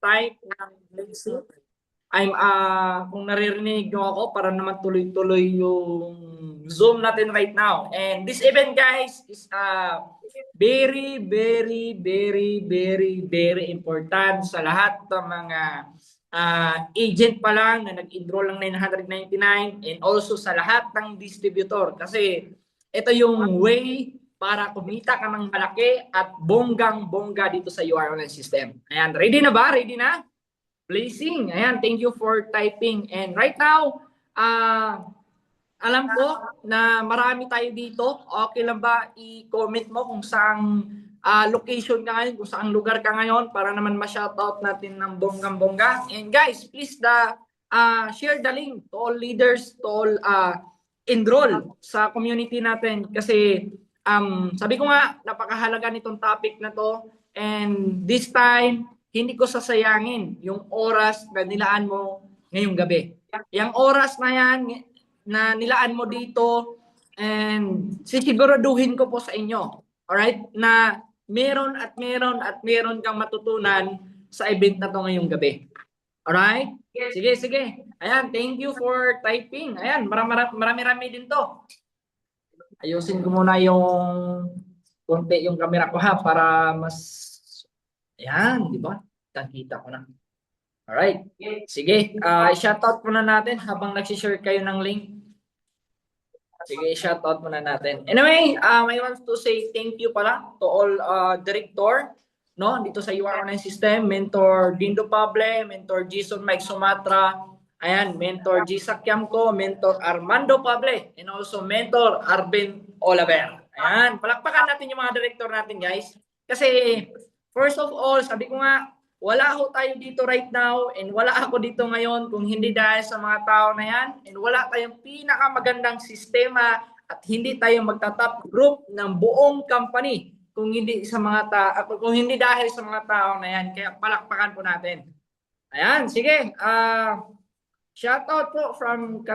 type ng blessing. Kung naririnig nyo ako, para naman tuloy-tuloy yung Zoom natin right now. And this event, guys, is very, very, very, very, very important sa lahat ng mga agent pa lang na nag-enroll ng 999 and also sa lahat ng distributor. Kasi ito yung way para kumita ka ng malaki at bonggang-bongga dito sa UR Online System. Ayan, ready na ba? Ready na? Blessing. Ayan, thank you for typing. And right now, alam ko na marami tayo dito. Okay lang ba i-comment mo kung saang location ka ngayon, kung saang lugar ka ngayon para naman ma-shoutout natin ng bonggang-bongga. And guys, please share the link to all leaders, to all enroll sa community natin kasi sabi ko nga, napakahalaga nitong topic na to. And this time, hindi ko sasayangin yung oras na nilaan mo ngayong gabi. Yung oras na yan na nilaan mo dito and sisiguraduhin ko po sa inyo, alright, na meron at meron kang matutunan sa event na to ngayong gabi. Alright? Sige. Ayan, thank you for typing. Ayan, marami-rami din to. Ayusin ko muna yung konti yung camera ko ha para mas ayan, di ba? Kita ko na. Alright. Sige, shoutout muna natin habang nagsishare kayo ng link. Sige, shoutout muna natin. Anyway, I want to say thank you pala to all director, no, dito sa UR Online System, Mentor Dindo Pable, Mentor Jason Mike Sumatra, ayan, Mentor G. Sakyamko, Mentor Armando Pable, and also Mentor Arvin Olaver. Ayan, palakpakan natin yung mga director natin, guys. Kasi, first of all, sabi ko nga, wala ako tayo dito right now and wala ako dito ngayon kung hindi dahil sa mga tao na yan and wala tayong pinakamagandang sistema at hindi tayo magta-top group ng buong company kung hindi dahil sa mga tao na yan. Kaya palakpakan po natin. Ayan, sige. Shoutout po from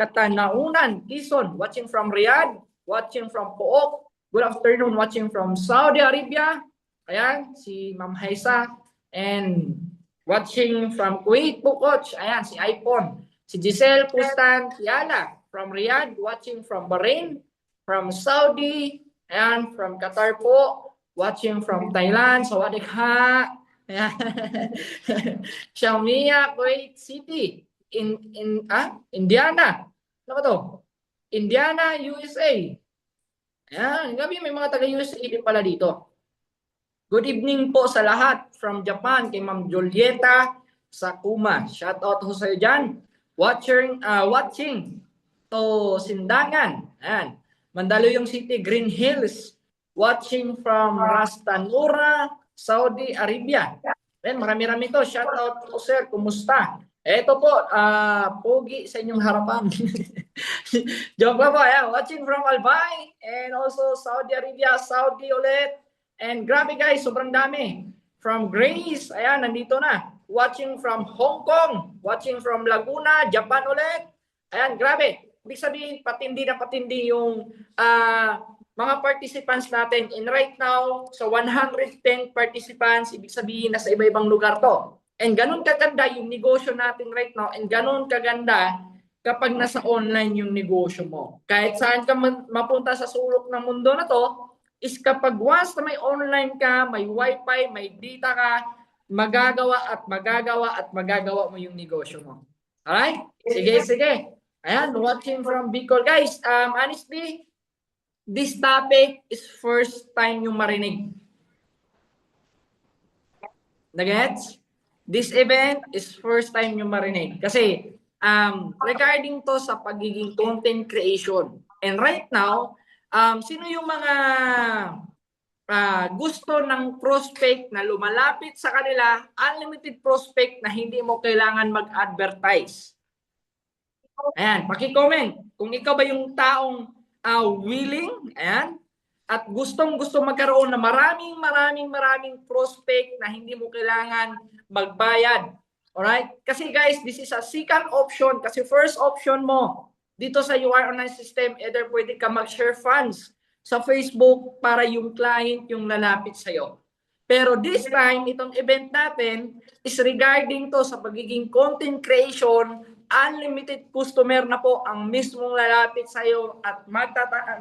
Katanaunan, Quezon, watching from Riyadh, watching from Pook. Good afternoon, watching from Saudi Arabia. Ayan, si Ma'am Haisa. And watching from Kuwait po, Coach. Ayan, si iPhone. Si Giselle Pustan Yala from Riyadh. Watching from Bahrain. From Saudi. Ayan, from Qatar po. Watching from Thailand. Sawadee ka. Ayan. Xiaomia, Kuwait City. Indiana. Ano ba to? Indiana, USA. Ayan, gabi may mga taga-USA din pala dito. Good evening po sa lahat from Japan kay Ma'am Julieta Sakuma. Shout out ho sa'yo dyan. Watching to Sindangan. Ayan. Mandaluyong City, Green Hills. Watching from Rastanura, Saudi Arabia. Ayan, marami-rami to. Shout out po sir. Kumusta? Eto po, pogi sa inyong harapan. Joke pa po. Ayan. Watching from Albay and also Saudi Arabia, Saudi ulit. And grabe guys, sobrang dami. From Grace, ayan, nandito na. Watching from Hong Kong, watching from Laguna, Japan ulit. Ayan, grabe. Ibig sabihin, patindi na patindi yung mga participants natin. And right now, sa 110 participants, ibig sabihin, nasa iba-ibang lugar to. And ganun kaganda yung negosyo natin right now. And ganun kaganda kapag nasa online yung negosyo mo. Kahit saan ka mapunta sa sulok ng mundo na to, is kapag once na may online ka, may wifi, may data ka, magagawa mo yung negosyo mo. Alright? Sige. Ayan, watching from Bicol. Guys, honestly, this topic is first time yung marinig. Nagets? This event is first time yung marinig. Kasi, regarding to sa pagiging content creation. And right now, sino yung mga gusto ng prospect na lumalapit sa kanila, unlimited prospect na hindi mo kailangan mag-advertise? Ayan, paki-comment kung ikaw ba yung taong willing, ayan, at gustong-gusto magkaroon na maraming prospect na hindi mo kailangan magbayad. Alright? Kasi guys, this is a second option kasi first option mo dito sa UR Online System, either pwede ka mag-share funds sa Facebook para yung client yung lalapit sa'yo. Pero this time, itong event natin is regarding to sa pagiging content creation. Unlimited customer na po ang mismong lalapit sa iyo at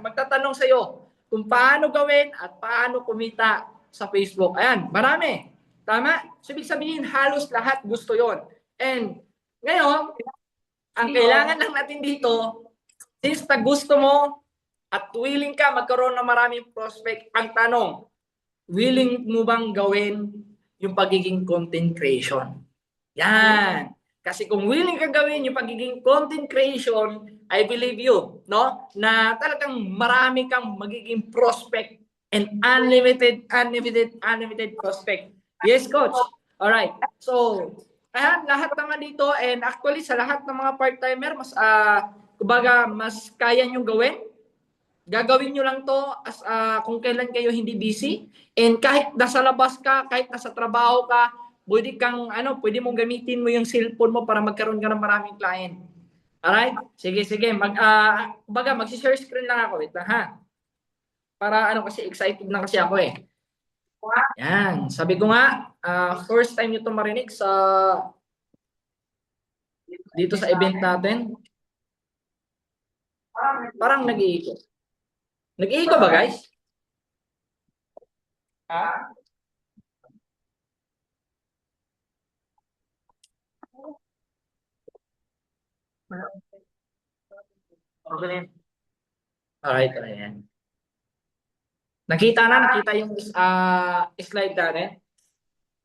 magtatanong sa iyo kung paano gawin at paano kumita sa Facebook. Ayan, marami. Tama? So, ibig sabihin, halos lahat gusto yon. And ngayon, ang kailangan lang natin dito, since na gusto mo at willing ka magkaroon ng maraming prospect, ang tanong, willing mo bang gawin yung pagiging content creation? Yan. Kasi kung willing ka gawin yung pagiging content creation, I believe you, no? Na talagang marami kang magiging prospect and unlimited prospect. Yes, coach. All right. So, ayan, lahat naman dito and actually sa lahat ng mga part-timer, kumbaga, mas kaya nyo gawin. Gagawin nyo lang to as kung kailan kayo hindi busy. And kahit nasa labas ka, kahit nasa trabaho ka, pwede mong gamitin mo yung cellphone mo para magkaroon ka ng maraming client. Alright? Sige. Magsi-share screen lang ako. Wait lang, ha? Para kasi excited na kasi ako eh. Yan. Sabi ko nga, first time nyo ito marinig dito sa event natin. Parang nag-iikot. Nag-iikot ba, guys? Ha? Okay. Alright, ayan. Nakita yung slide natin.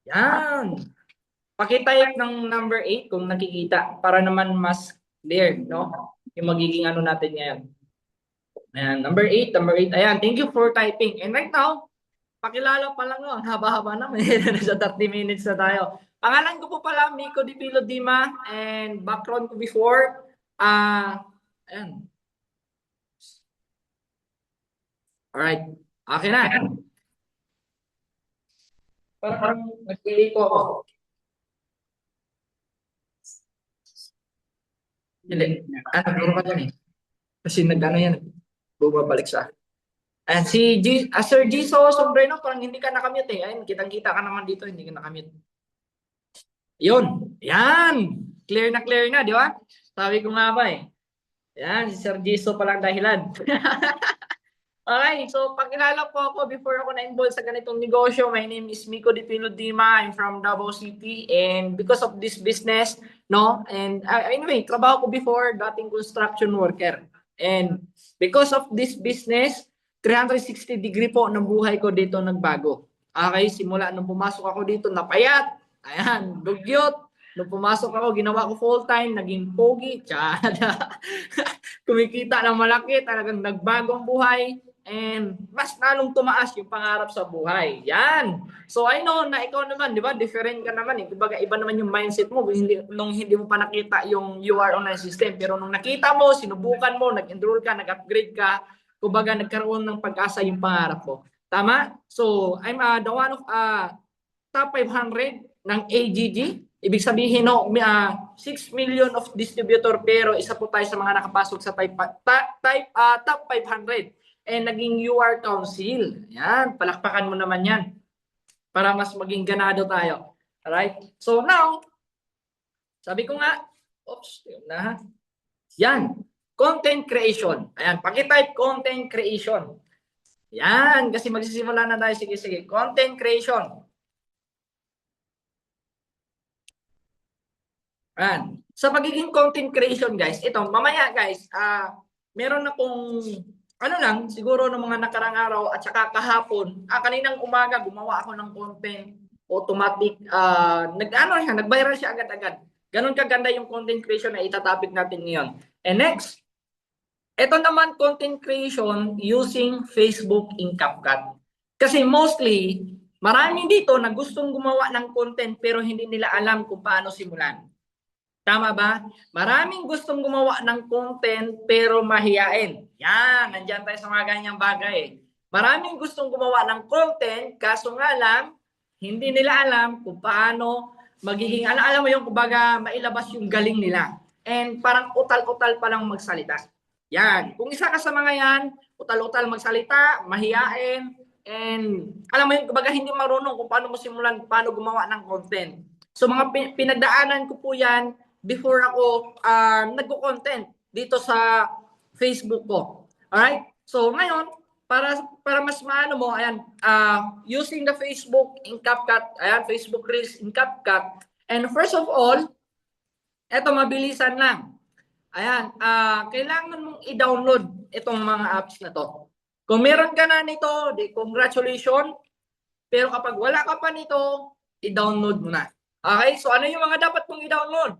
Yan. Pakitype ng number 8 kung nakikita para naman mas clear, no? Yung magiging natin ngayon. Ayan, number 8. Ayan, thank you for typing. And right now, pakilala pa lang, no? Ang haba-haba naman. Nasa 30 minutes na tayo. Pangalan ko po pala, Miko Di Pilo Dima, and background ko before, ayan. Alright. Okay na. Parang nag-delay ko ako. Hindi. Nagkaroon ka dyan eh. Kasi yan. Bumabalik sa akin. And si Sir Giso Sombrero, parang hindi ka nakamute eh. Ayun, kitang-kita ka naman dito, hindi ka nakamute. Yun. Yan. Clear na, di ba? Sabi ko nga ba eh. Yan, si Sir Giso palang dahilan. Okay, so pakilala po ako before ako na-involve sa ganitong negosyo. My name is Miko Di Pilo Dima. I'm from Davao City, and because of this business, no, and anyway, trabaho ko before, dating construction worker. And because of this business, 360-degree po ng buhay ko dito nagbago. Okay, simula nung pumasok ako dito, napayat, ayan, dugyot. Nung pumasok ako, ginawa ko full-time, naging pogi, tsada. Kumikita ng malaki, talagang nagbagong buhay. And mas lalong tumaas yung pangarap sa buhay. Yan. So I know na ikaw naman, di ba? Different ka naman eh. Kumbaga iba naman yung mindset mo nung hindi mo pa nakita yung UR online system. Pero nung nakita mo, sinubukan mo, nag-enroll ka, nag-upgrade ka, kumbaga nagkaroon ng pag-asa yung pangarap mo. Tama? So I'm the one of top 500 ng AGG. Ibig sabihin, no, 6 million of distributor pero isa po tayo sa mga nakapasok sa top 500. And naging UR Council. Yan, palakpakan mo naman yan. Para mas maging ganado tayo. Alright? So now, sabi ko nga, yun na. Yan, content creation. Ayan, pakitype content creation. Yan, kasi magsisimula na tayo. Sige. Content creation. Ayan. Sa pagiging content creation, guys, ito, mamaya, guys, meron akong siguro ng mga nakarang araw at saka kahapon, kaninang umaga gumawa ako ng content automatic, nag-viral siya agad-agad. Ganon kaganda yung content creation na itatopic natin ngayon. And next, ito naman content creation using Facebook in CapCut. Kasi mostly, maraming dito na gustong gumawa ng content pero hindi nila alam kung paano simulan. Tama ba? Maraming gustong gumawa ng content pero mahiyain. Yan, nandiyan tayo sa mga ganyang bagay. Maraming gustong gumawa ng content kaso nga lang, hindi nila alam kung paano magiging, alam mo yung kumbaga mailabas yung galing nila. And parang utal-utal pa lang magsalita. Yan. Kung isa ka sa mga yan, utal-utal magsalita, mahiyain, And alam mo yun, kumbaga hindi marunong kung paano mo simulan, paano gumawa ng content. So mga pinagdaanan ko po yan before ako nagko-content dito sa Facebook ko. Alright? So ngayon, para mas maano mo, ayan, using the Facebook in CapCut, ayan, Facebook Reels in CapCut. And first of all, eto mabilisan lang. Ayan, kailangan mong i-download itong mga apps na to. Kung meron ka na nito, di congratulations. Pero kapag wala ka pa nito, i-download mo na. Okay? So ano yung mga dapat mong i-download?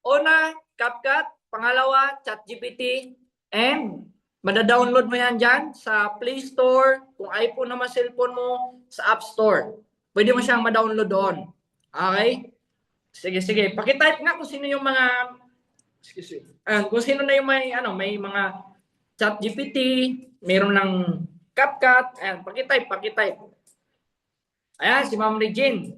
Una, CapCut. Pangalawa, ChatGPT. And mada-download mo yan dyan sa Play Store. Kung iPhone naman cellphone mo, sa App Store. Pwede mo siyang ma-download doon. Okay? Sige, sige. Pakitype nga kung sino yung mga kung sino na yung may mga ChatGPT, mayroon ng CapCut, ayan, pakitype. Ayan, si Ma'am Regine.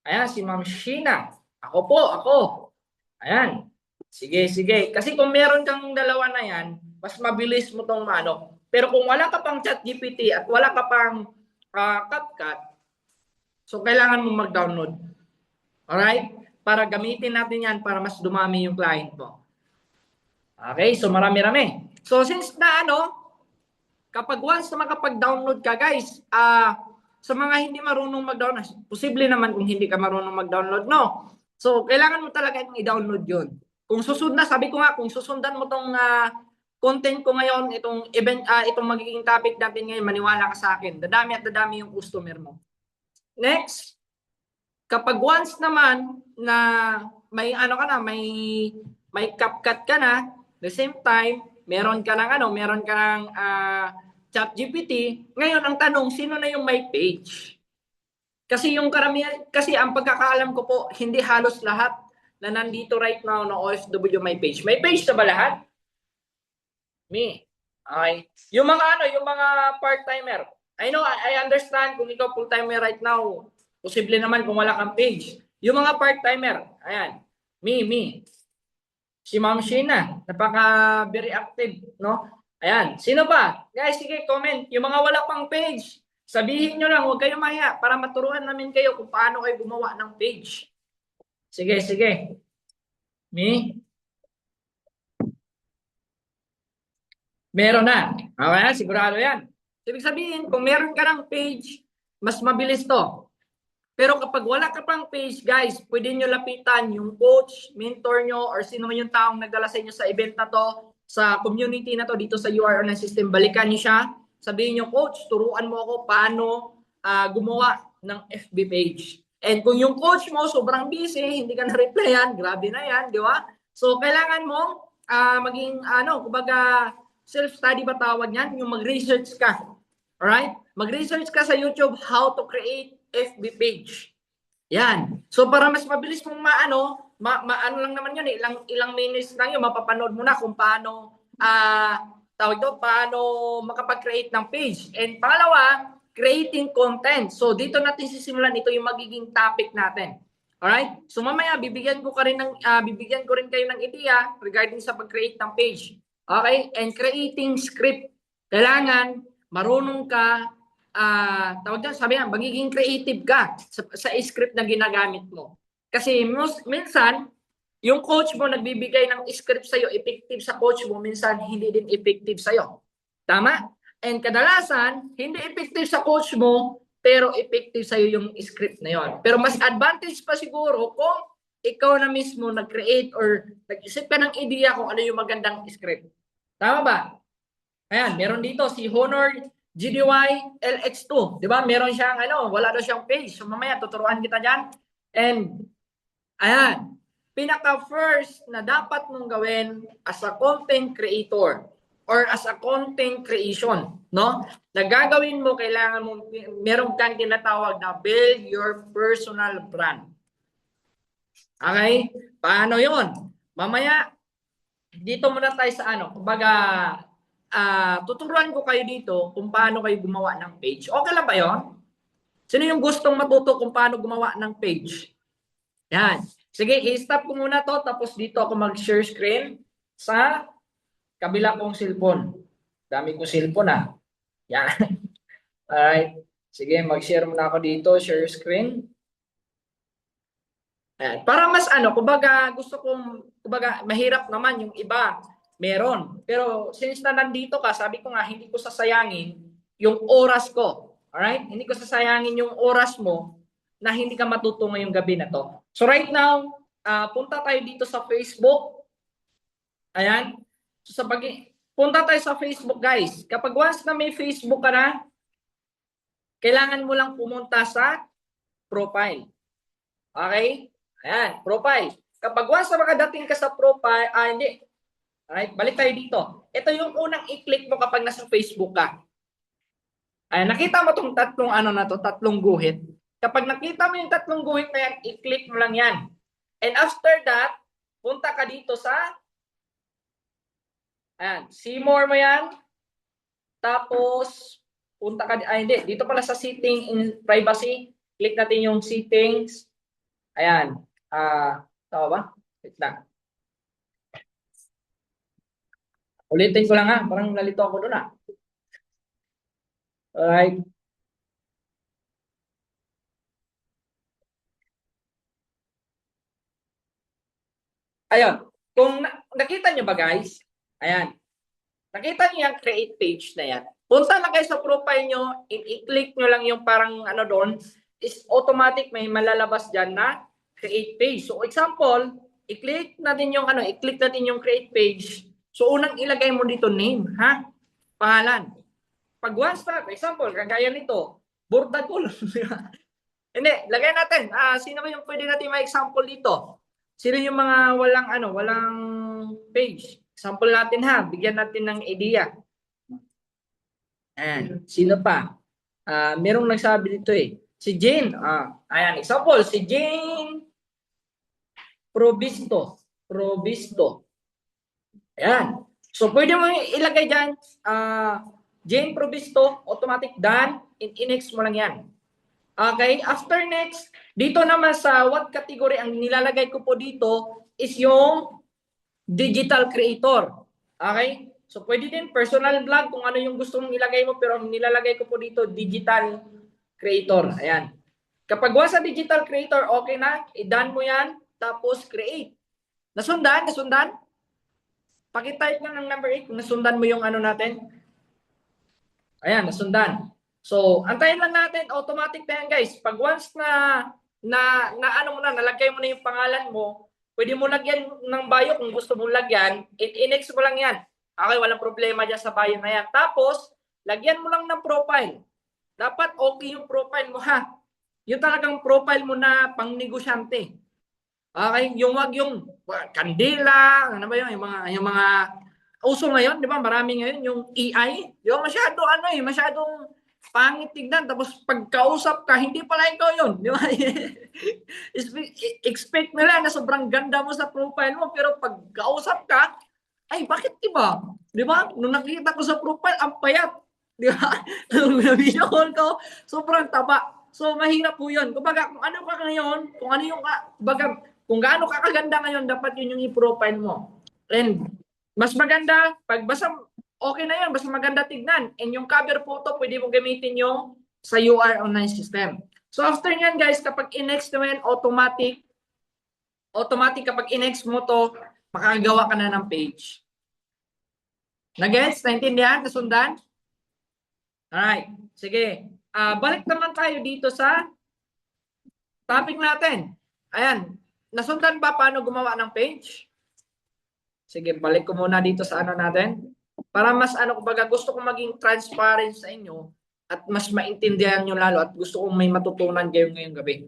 Ayan, si Ma'am Sheena. Ako. Ayan. Sige, sige. Kasi kung meron kang dalawa na yan, mas mabilis mo tong ano. Pero kung wala ka pang ChatGPT at wala ka pang CapCut, so kailangan mo mag-download. Alright? Para gamitin natin yan para mas dumami yung client mo. Okay, so marami-rami. So since na kapag once na makapag-download ka guys, sa mga hindi marunong mag-download, posible naman kung hindi ka marunong mag-download, no? So kailangan mo talaga i-download yun. Kung susundan, sabi ko nga, kung susundan mo tong content ko ngayon, itong event, itong magiging topic natin ngayon, maniwala ka sa akin, dadami at dadami yung customer mo. Next, kapag once naman na may may CapCut ka na, the same time, meron ka ng ChatGPT. Ngayon ang tanong, sino na yung may page? Kasi yung karamihan, kasi ang pagkakaalam ko po, hindi halos lahat na nandito right now na OFW may page. May page na ba lahat? Me. Okay. Yung mga part-timer. I know, I understand kung ikaw full-timer right now, posible naman kung wala kang page. Yung mga part-timer, ayan, me. Si Ma'am Sheena, very active, no? Ayan, sino pa? Guys, sige, comment. Yung mga wala pang page, sabihin nyo lang, huwag kayong mahiya para maturuan namin kayo kung paano kayo gumawa ng page. Sige, sige. Me? Meron na. Okay, sigurado yan. Ibig sabihin, kung meron ka ng page, mas mabilis to. Pero kapag wala ka pang page, guys, pwede nyo lapitan yung coach, mentor nyo, or sino man yung taong nagdala sa inyo sa event na to, sa community na to, dito sa URL ng system. Balikan nyo siya. Sabihin nyo, coach, turuan mo ako paano gumawa ng FB page. And kung yung coach mo sobrang busy, hindi ka na-replyan, grabe na yan, di ba? So, kailangan mo maging, kumbaga, self-study ba tawag yan? Yung mag-research ka. Alright? Mag-research ka sa YouTube how to create FB page. Yan. So para mas mabilis mong maano lang naman yun, ilang minutes lang yun, mapapanood mo na kung paano paano makapag-create ng page. And pangalawa, creating content. So dito natin sisimulan, ito yung magiging topic natin. Alright? So mamaya bibigyan ko rin kayo ng ideya regarding sa pag-create ng page. Okay? And creating script. Kailangan marunong ka sabi nga, magiging creative ka sa script na ginagamit mo. Kasi minsan, yung coach mo nagbibigay ng script sa'yo, effective sa coach mo, minsan hindi din effective sa'yo. Tama? And kadalasan, hindi effective sa coach mo, pero effective sa'yo yung script na yon. Pero mas advantage pa siguro kung ikaw na mismo nag-create or nag-isip ka ng idea kung ano yung magandang script. Tama ba? Ayan, meron dito si Honor GDY LX2, di ba? Meron siyang wala daw siyang page. So mamaya tuturuan kita diyan. And ayan, pinaka first na dapat mong gawin as a content creator or as a content creation, no? Nagagawin mo, kailangan mo meron kang tinatawag na build your personal brand. Okay? Paano 'yon? Mamaya dito muna tayo sa kumbaga tuturuan ko kayo dito kung paano kayo gumawa ng page. Okay lang ba yun? Sino yung gustong matuto kung paano gumawa ng page? Yan. Sige, i-stop ko muna to tapos dito ako mag-share screen sa kabila kong cellphone. Dami kong cellphone Yan. Alright. Sige, mag-share muna ako dito. Share screen. Ayan. Para mas ano, kumbaga gusto kong, kumbaga mahirap naman yung iba. Meron. Pero since na nandito ka, sabi ko nga, hindi ko sasayangin yung oras ko. Alright? Hindi ko sasayangin yung oras mo na hindi ka matuto ngayong gabi na to. So right now, punta tayo dito sa Facebook. Ayan. So punta tayo sa Facebook, guys. Kapag once na may Facebook ka na, kailangan mo lang pumunta sa profile. Okay? Ayan, profile. Kapag once na makadating ka sa profile, hindi. Alright, balik tayo dito. Ito yung unang i-click mo kapag nasa Facebook ka. Ayan, nakita mo itong tatlong ano na to, tatlong guhit. Kapag nakita mo yung tatlong guhit na yan, i-click mo lang yan. And after that, punta ka dito sa ayan, see more mo yan. Tapos, punta ka, hindi, dito pala sa setting in privacy. Click natin yung settings. Ayan. Tama ba? Wait lang. Ulitin ko lang ha. Parang nalito ako doon ha. Alright. Ayun. Kung nakita nyo ba guys? Ayan. Nakita nyo yung create page na yan. Punta lang kayo sa profile nyo. I-click nyo lang yung parang ano doon. Is automatic may malalabas dyan na create page. So example, i-click natin yung ano, i-click natin yung create page. So unang ilagay mo dito name, ha? Pangalan. Pag once na, example, kagaya nito, Bordagul. Hindi, lagay natin. Sino ba yung pwede natin ma-example dito? Sino yung mga walang ano, walang page? Example natin ha, bigyan natin ng idea. Ayan, sino pa? Merong nagsabi dito eh. Si Jane. Ayan, example, si Jane Provisto. Provisto. Ayan. So, pwede mo ilagay dyan, Jane Provisto, automatic done, in-next mo lang yan. Okay, after next, dito naman sa what category ang nilalagay ko po dito is yung digital creator. Okay? So pwede din personal blog kung ano yung gusto mong ilagay mo pero ang nilalagay ko po dito digital creator. Ayan. Kapag wasa digital creator, okay na, i-done mo yan, tapos create. Nasundan? Nasundan? Pakitype lang ng number 8 kung nasundan mo yung ano natin. Ayan, nasundan. So, antayin lang natin, automatic na yan guys. Pag once na ano mo na, nalagay mo na yung pangalan mo, pwede mo lagyan ng bio kung gusto mong lagyan, in-next mo lang yan. Okay, walang problema dyan sa bio na yan. Tapos, lagyan mo lang ng profile. Dapat okay yung profile mo ha. Yung talagang profile mo na pang negosyante. Okay, yung wag yung kandila, ano ba yun, yung mga uso ngayon, di ba? Marami ngayon yung AI. Yung masyado ano eh, masyadong pangit tignan. Tapos pagkausap ka, hindi pala ikaw yun. Di ba? Expect nila na sobrang ganda mo sa profile mo, pero pagkausap ka, ay bakit iba? Di ba? Nung nakita ko sa profile, ang payat. Di ba? Nung video call ko, sobrang taba. So mahirap po yun. Kumbaga, kung ano ka ngayon, kung ano yung, kumbaga, kung gaano ka kaganda ngayon, dapat yun yung i-profile mo. And mas maganda, pag basta okay na yan, basta maganda tignan. And yung cover photo, pwede mo gamitin yung sa UR online system. So after nyan guys, kapag in-next mo yan, automatic kapag in-next mo to, makagawa ka na ng page. Na-gets? Naintindihan? Nasundan? Alright. Sige. Balik naman tayo dito sa topic natin. Ayan. Nasundan ba paano gumawa ng page? Sige, balik ko muna dito sa ano natin. Para mas ano, kumbaga gusto kong maging transparent sa inyo at mas maintindihan nyo lalo at gusto kong may matutunan kayo ngayong gabi.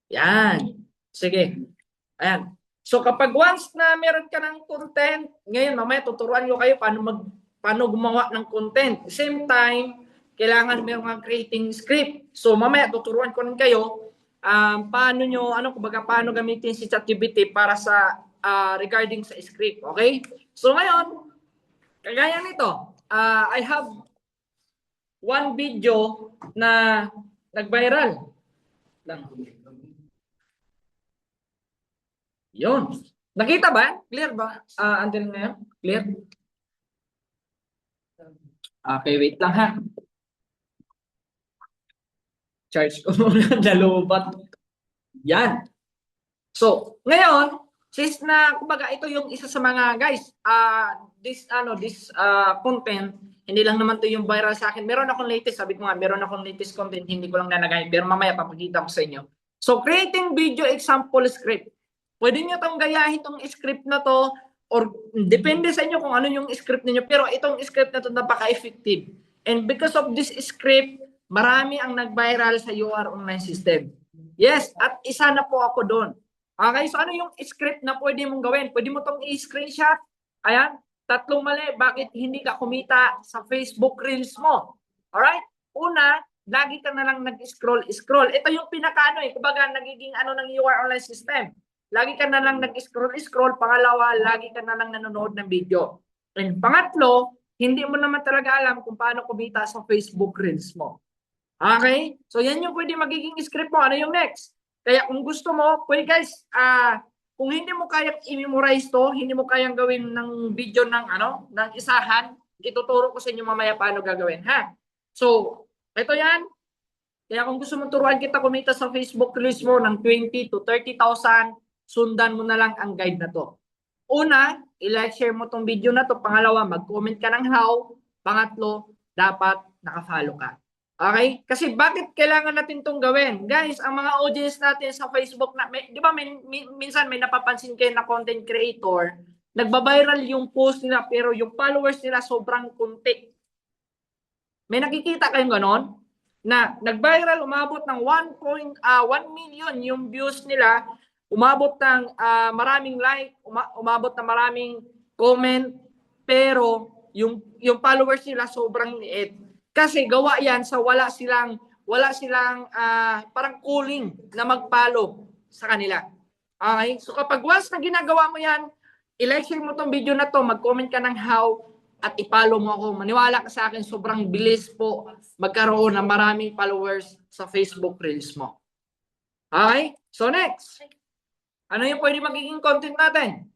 Yan. Sige. Ayan. So kapag once na meron ka ng content, ngayon mamaya tuturuan ko kayo paano gumawa ng content. Same time, kailangan meron kang creating script. So mamaya tuturuan ko rin kayo paano nyo, kumbaga paano gamitin si ChatGPT para sa regarding sa script. Okay? So ngayon, kagaya nito, I have one video na nag-viral. Yun. Nakita ba? Clear ba? Until ngayon? Clear? Okay, wait lang ha. Charge ko muna nalubat. Yan. So, ngayon, since na kumbaga ito yung isa sa mga guys, this content, hindi lang naman to yung viral sa akin. Meron akong latest, sabi ko nga, meron akong latest content, hindi ko lang nalagay, pero mamaya papakita ko sa inyo. So, creating video example script. Pwede nyo tong gayahin tong script na to, or depende sa inyo kung ano yung script niyo, pero itong script na to napaka-effective. And because of this script, marami ang nag-viral sa UR online system. Yes, at isa na po ako doon. Okay, so ano yung script na pwede mong gawin? Pwede mo tong i-screenshot. Ayan, tatlong mali. Bakit hindi ka kumita sa Facebook Reels mo? Alright? Una, lagi ka na lang nag-scroll. Ito yung pinakaano kumbaga nagiging ano ng UR online system. Lagi ka na lang nag-scroll. Pangalawa, lagi ka na lang nanonood ng video. And pangatlo, hindi mo naman talaga alam kung paano kumita sa Facebook Reels mo. Okay? So yan yung pwede magiging script mo. Ano yung next? Kaya kung gusto mo, pwede guys, kung hindi mo kayang i-memorize to, hindi mo kayang gawin ng video ng isahan, ituturo ko sa inyo mamaya paano gagawin, ha? So, ito yan. Kaya kung gusto mong turuan kita kumita sa Facebook Reels mo ng 20 to 30,000, sundan mo na lang ang guide na to. Una, i-like, share mo tong video na to. Pangalawa, mag-comment ka ng how. Pangatlo, dapat naka-follow ka. Okay? Kasi bakit kailangan natin itong gawin? Guys, ang mga audience natin sa Facebook, di ba minsan may napapansin kayo na content creator, nagbabiral yung post nila pero yung followers nila sobrang kunti. May nakikita kayong ganon? Na nag-viral, umabot ng 1 million yung views nila, umabot ng maraming like, umabot ng maraming comment, pero yung followers nila sobrang liit. Kasi gawa yan sa wala silang parang calling na mag-follow sa kanila. Okay? So kapag once na ginagawa mo yan, i-like mo tong video na to, mag-comment ka ng how, at i-follow mo ako. Maniwala ka sa akin, sobrang bilis po magkaroon ng maraming followers sa Facebook Reels mo. Okay? So next, ano yung pwede magiging content natin?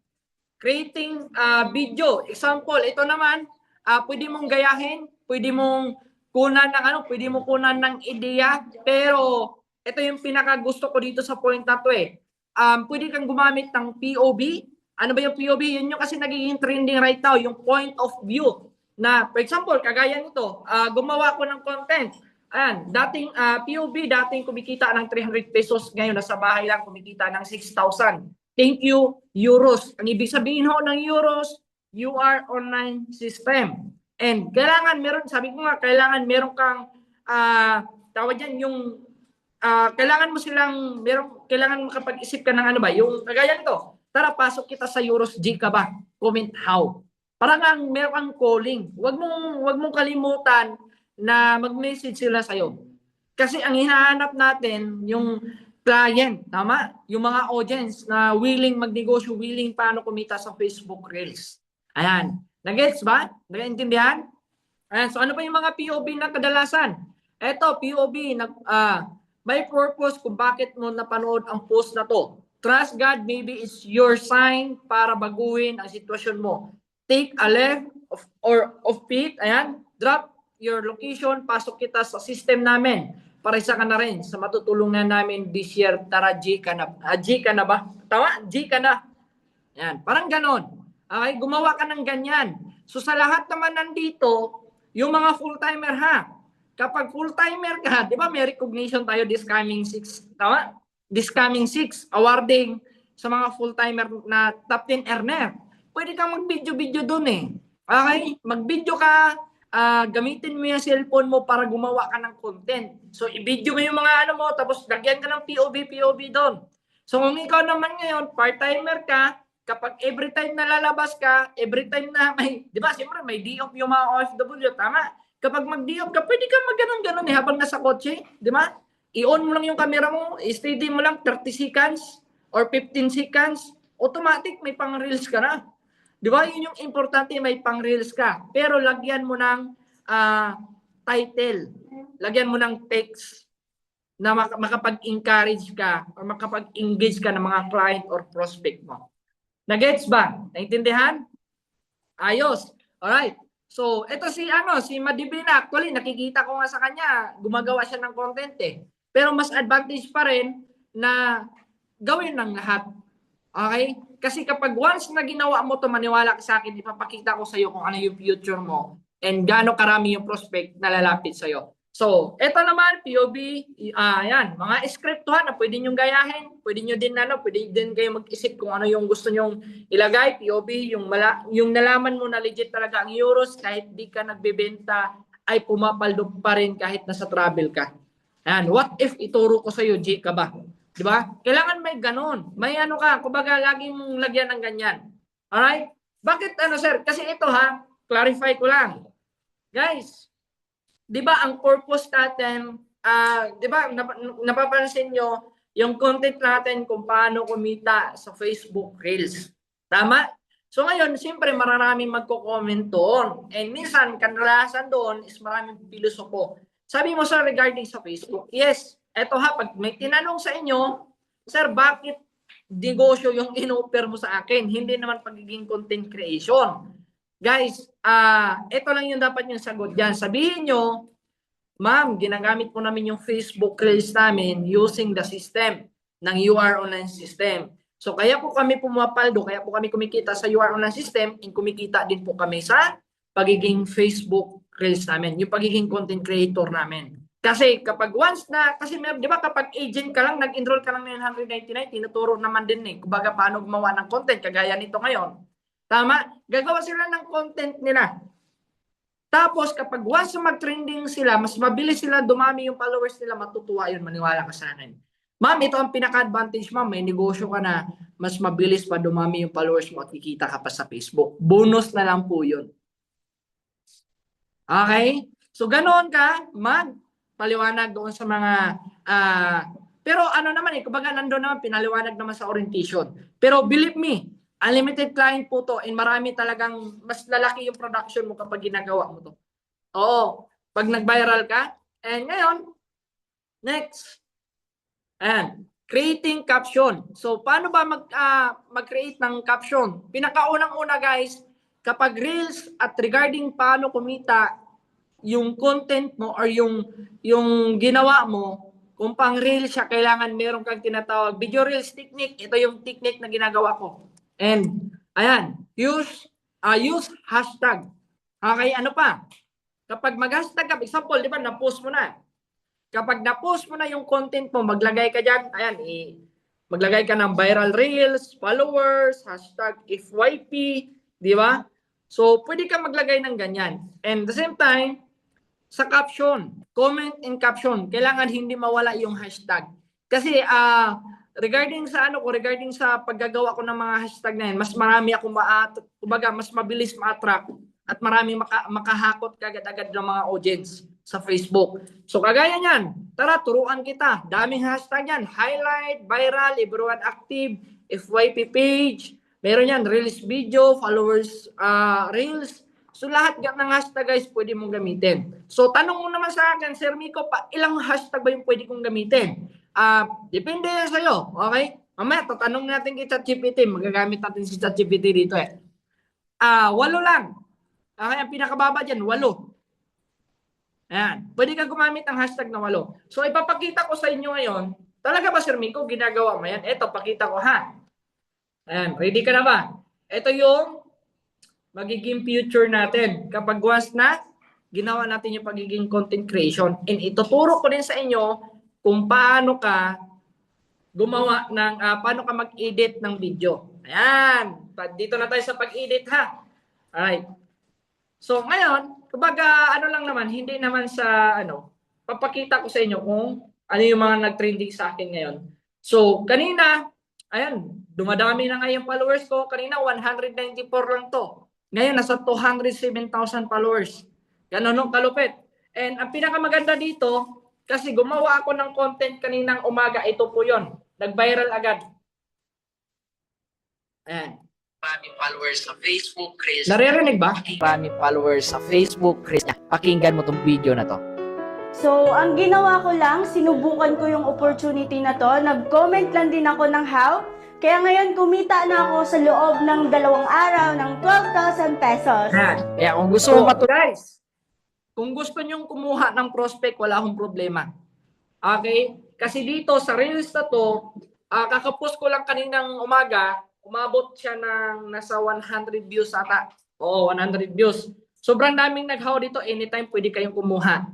Creating video. Example, ito naman, pwede mong gayahin, pwede mong pwede mo kunan ng ideya, pero ito yung pinaka gusto ko dito sa point na to pwede kang gumamit ng POV. Ano ba yung POV? Yun yung kasi nagiging trending right now, yung point of view. Na, for example, kagaya nito, gumawa ko ng content. Ayan, dating POV, dating kumikita ng 300 pesos, ngayon nasa bahay lang kumikita ng 6,000. Thank you, euros. Ang ibig sabihin ho ng euros, you are online system. And kailangan meron, sabi ko nga, kailangan meron kang, tawag yan, yung, kailangan mo silang, kailangan makapag-isip ka ng ano ba, yung kagaya nito, tara, pasok kita sa Euros, G ka ba? Comment how. Parang meron kang calling. Wag mong kalimutan na mag-message sila sa'yo. Kasi ang hinahanap natin, yung client, tama? Yung mga audience na willing magnegosyo, willing paano kumita sa Facebook Reels. Ayan. Nag-gets ba? Nag-intindihan? Ayan. So ano pa yung mga POV na kadalasan? Eto, POV, may purpose kung bakit mo napanood ang post na to. Trust God, maybe it's your sign para baguhin ang sitwasyon mo. Take a left of faith, ayan, drop your location, pasok kita sa system namin. Para isa ka na rin sa matutulungan namin this year. Tara, G ka na. G ka na ba? Tama? G ka na. Yan, parang ganon. Okay, gumawa ka ng ganyan. So sa lahat naman nandito, yung mga full-timer ha, kapag full-timer ka, di ba may recognition tayo this coming 6, tama? This coming 6, awarding sa mga full-timer na top 10 earner. Pwede kang mag-video-video dun Okay? Mag-video ka, gamitin mo yung cellphone mo para gumawa ka ng content. So, i-video mo yung mga ano mo, tapos lagyan ka ng POV doon. So, kung ikaw naman ngayon, part-timer ka, kapag every time na lalabas ka, every time na may, di ba, siyempre may D-off yung mga OFW, tama? Kapag mag-D-off ka, pwede ka mag-ganon-ganon habang nasa kotse, di ba? I-on mo lang yung camera mo, i-steady mo lang 30 seconds or 15 seconds, automatic may pang-reels ka na. Di ba? Yun yung importante, may pang-reels ka. Pero lagyan mo ng title, lagyan mo ng text na makapag-encourage ka or makapag-engage ka ng mga client or prospect mo. Nagets ba? Naintindihan? Ayos. Alright. So, ito si Madibina. Actually, nakikita ko nga sa kanya, gumagawa siya ng content Pero mas advantage pa rin na gawin ng lahat. Okay? Kasi kapag once na ginawa mo to, maniwala ka sa akin, ipapakita ko sa iyo kung ano yung future mo and gaano karami yung prospect na lalapit sa iyo. So, eto naman, POV, yan, mga scriptuhan na pwede nyo gayahin, pwede nyo din, pwede din kayo mag-isip kung ano yung gusto nyong ilagay, POV, yung nalaman mo na legit talaga ang euros, kahit di ka nagbebenta, ay pumapaldo pa rin kahit nasa travel ka. Yan, what if ituro ko sa iyo, G ka ba? Di ba? Kailangan may ganon. May ano ka, kumbaga lagi mong lagyan ng ganyan. Alright? Bakit ano sir? Kasi ito ha, clarify ko lang. Guys, di ba ang purpose natin, di ba napapansin nyo, yung content natin kung paano kumita sa Facebook Reels. Tama? So ngayon, siyempre maraming magko-comment doon. And minsan, kadalasan doon is maraming pilosopo. Sabi mo sir regarding sa Facebook, yes, eto ha, pag may tinanong sa inyo, sir, bakit negosyo yung in-offer mo sa akin? Hindi naman pagiging content creation. Guys, ito lang yung dapat yung sagot dyan. Sabihin nyo, ma'am, ginagamit po namin yung Facebook Reels namin using the system ng UR Online System. So kaya po kami pumapaldo, kaya po kami kumikita sa UR Online System, and kumikita din po kami sa pagiging Facebook Reels namin, yung pagiging content creator namin. Kasi kapag once na, kasi di ba kapag agent ka lang, nag-enroll ka lang ng 999, tinuturo naman din kumbaga paano gumawa ng content, kagaya nito ngayon. Tama? Gagawa sila ng content nila. Tapos kapag once mag-trending sila, mas mabilis sila, dumami yung followers nila, matutuwa yun, maniwala ka sa akin. Ma'am, ito ang pinaka-advantage, ma'am. May negosyo ka na, mas mabilis pa dumami yung followers mo at kikita ka pa sa Facebook. Bonus na lang po yun. Okay? So, ganoon ka, magpaliwanag doon sa mga, pero ano naman kumbaga nandun naman, pinaliwanag naman sa orientation. Pero believe me, unlimited client po to, and marami talagang, mas lalaki yung production mo kapag ginagawa mo to. Oo, pag nag-viral ka, and ngayon, next, ayan, creating caption. So, paano ba mag-create ng caption? Pinakaunang-una guys, kapag reels at regarding paano kumita yung content mo or yung ginawa mo, kung pang reels siya, kailangan meron kang tinatawag video reels technique. Ito yung technique na ginagawa ko. And ayan, use hashtag. Okay, ano pa? Kapag mag-hashtag ka, example, di ba, na-post mo na. Kapag na-post mo na yung content mo, maglagay ka dyan, ayan, maglagay ka ng viral reels, followers, hashtag FYP, di ba? So, pwede ka maglagay ng ganyan. And the same time, sa caption, comment and caption, kailangan hindi mawala yung hashtag. Kasi, regarding sa paggagawa ko ng mga hashtag na yan, mas marami ako kumbaga, mas mabilis ma-attract at marami makahakot kagad-agad ng mga audience sa Facebook. So kagaya niyan, tara turuan kita. Daming hashtag yan, highlight, viral, everyone active, FYP page, meron yan, reels video, followers, reels. So lahat ng hashtag guys, pwede mong gamitin. So tanong mo naman sa akin, Sir Miko, ilang hashtag ba yung pwede kong gamitin? Depende yan sa'yo, okay? Mamaya, tatanong natin kay ChatGPT. Magagamit natin si ChatGPT dito 8 lang. Okay, ang pinakababa dyan, 8. Ayan. Pwede kang gumamit ng hashtag na 8. So, ipapakita ko sa inyo ngayon. Talaga ba, Sir Miko, ginagawa mo yan? Ito, pakita ko ha. Ayan, ready ka na ba? Ito yung magiging future natin. Kapag once na, ginawa natin yung pagiging content creation. And ituturo ko din sa inyo kung paano ka gumawa ng, paano ka mag-edit ng video. Ayan. Dito na tayo sa pag-edit ha. Alright. So ngayon, kumbaga ano lang naman, hindi naman sa papakita ko sa inyo kung ano yung mga nag-trending sa akin ngayon. So kanina, ayan, dumadami na nga yung followers ko. Kanina 194 lang to. Ngayon nasa 207,000 followers. Ganun no, kalupit. And ang pinakamaganda dito, kasi gumawa ako ng content kaninang umaga, ito po yon, nag-viral agad. Ayan. Maraming followers sa Facebook, Chris. Naririnig ba? Maraming followers sa Facebook, Chris. Pakinggan mo tong video na to. So, ang ginawa ko lang, sinubukan ko yung opportunity na to. Nag-comment lang din ako ng how. Kaya ngayon, kumita na ako sa loob ng 2 araw ng 12,000 pesos. Ayan. Kaya kung gusto mo guys, kung gusto nyong kumuha ng prospect, wala akong problema. Okay? Kasi dito sa Reels na to, kakapost ko lang kaninang umaga, umabot siya ng nasa 100 views ata. Oo, 100 views. Sobrang daming naghaw dito, anytime pwede kayong kumuha.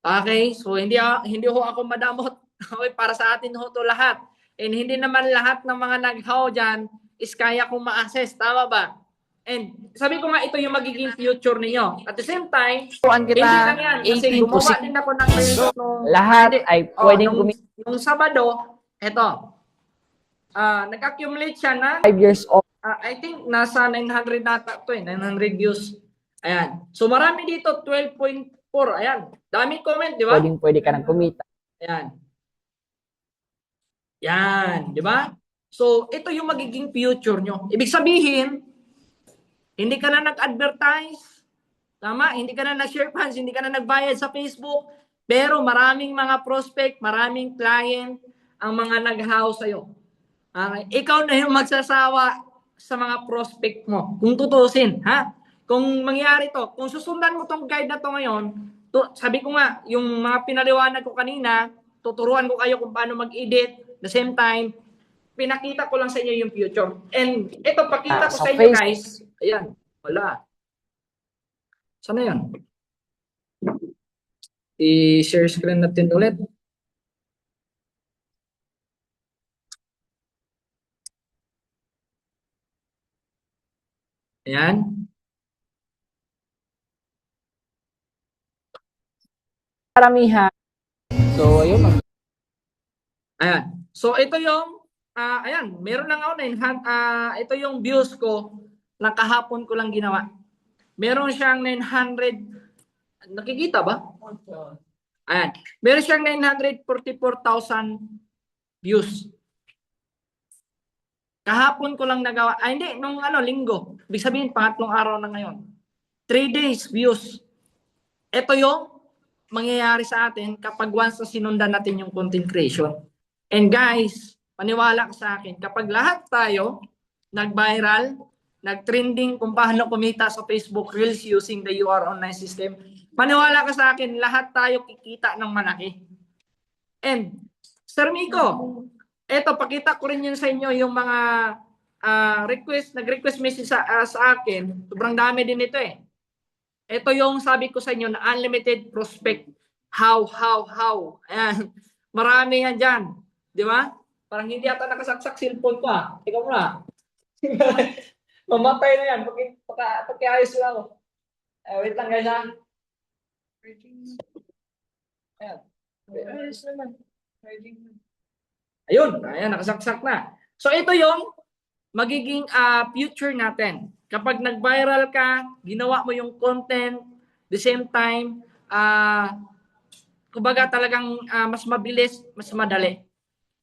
Okay? So hindi ho ako madamot. Okay, para sa atin ho to lahat. And hindi naman lahat ng mga naghaw diyan is kaya kong ma-access, tama ba? And sabi ko nga ito yung magiging future ninyo. At the same time, Turuan hindi kita lang yan kasi 18 to gumawa 6. din ako ng reels nung Lahat hindi. ay pwedeng Nung Sabado, eto. Nag-accumulate siya na 5 years old. I think nasa 900 nata to 900 views. Ayan. So marami dito 12.4. Ayan. Daming comment, di ba? Pwede ka nang kumita. Ayan. Yan, di ba? So ito yung magiging future nyo. Ibig sabihin, hindi ka na nag-advertise, tama? Hindi ka na nag-share fans, hindi ka na nagbayad sa Facebook, pero maraming mga prospect, maraming client ang mga nag-house sa'yo. Ikaw na yung magsasawa sa mga prospect mo. Kung tutusin, ha? Kung mangyari to, kung susundan mo tong guide na to ngayon, sabi ko nga, yung mga pinaliwanag ko kanina, tuturuan ko kayo kung paano mag-edit. The same time, pinakita ko lang sa inyo yung future. And ito, pakita ko Sa sa inyo guys. Ayan, wala. Sana yan? I-share screen natin ulit. Ayan. Karamihan. So, ayun. Ayan. So, ito yung, ayan, meron lang ako ito yung views ko na kahapon ko lang ginawa. Meron siyang 900, nakikita ba? Ayan. Meron siyang 944,000 views. Kahapon ko lang nagawa. Hindi, nung linggo. Ibig sabihin, pangatlong araw na ngayon. 3 days views. Ito yung mangyayari sa atin kapag once na sinundan natin yung content creation. And guys, paniwala ka sa akin, kapag lahat tayo nag-viral, nag-trending kung paano kumita sa Facebook Reels using the UR online system, paniwala ka sa akin, lahat tayo kikita ng malaki. And, Sir Miko, eto, pakita ko rin yun sa inyo yung mga nag-request message sa akin. Sobrang dami din ito eh. Ito yung sabi ko sa inyo na unlimited prospect. How? Ayan. Marami yan dyan. Di ba? Parang hindi ata nakasaksak cellphone ko ah. Ikaw muna. Mamatay na yan. Pagkiayos lang ako. Wait lang guys ha. Ayan. Ayos naman. Ayun. Ayan, nakasaksak na. So ito yung magiging future natin. Kapag nag-viral ka, ginawa mo yung content, the same time, kumbaga talagang mas mabilis, mas madali.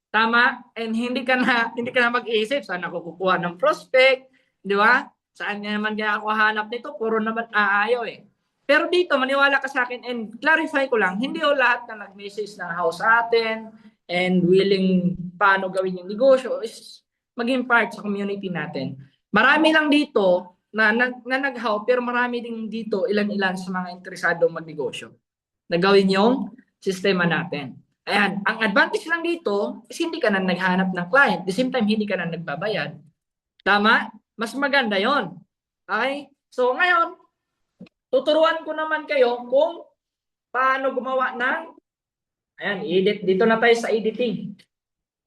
Tama? And hindi ka na mag-iisip saan ako kukuha ng prospect, di ba? Saan naman kaya ako hanap nito? Puro naman aayaw eh. Pero dito, maniwala ka sa akin and clarify ko lang, hindi o lahat na nag-message na house sa atin and willing paano gawin yung negosyo is maging part sa community natin. Marami lang dito na nag-how, pero marami din dito ilan-ilan sa mga interesado magnegosyo na gawin yung sistema natin. Ayan, ang advantage lang dito is hindi ka na naghanap ng client. At the same time, hindi ka na nagbabayad. Tama? Mas maganda yon. Okay? So ngayon, tuturuan ko naman kayo kung paano gumawa ng, ayan, edit. Dito na tayo sa editing.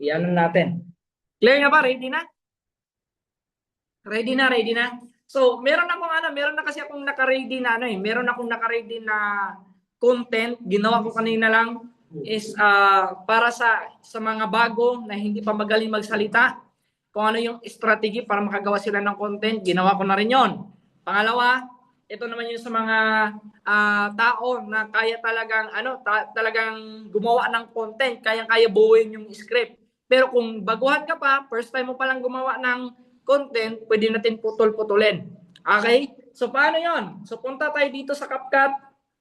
Iyan natin. Clear na ba? Ready na? Ready na. So, meron na kasi akong naka-ready na meron akong naka-ready na content. Ginawa ko kanina lang is para sa mga bago na hindi pa magaling magsalita. Kung ano yung strategy para makagawa sila ng content, ginawa ko na rin 'yon. Pangalawa, ito naman yung sa mga tao na kaya talagang gumawa ng content, kaya buuin yung script. Pero kung baguhan ka pa, first time mo pa lang gumawa ng content, pwede natin putol-putulin. Okay? So, paano yon? So, punta tayo dito sa CapCut.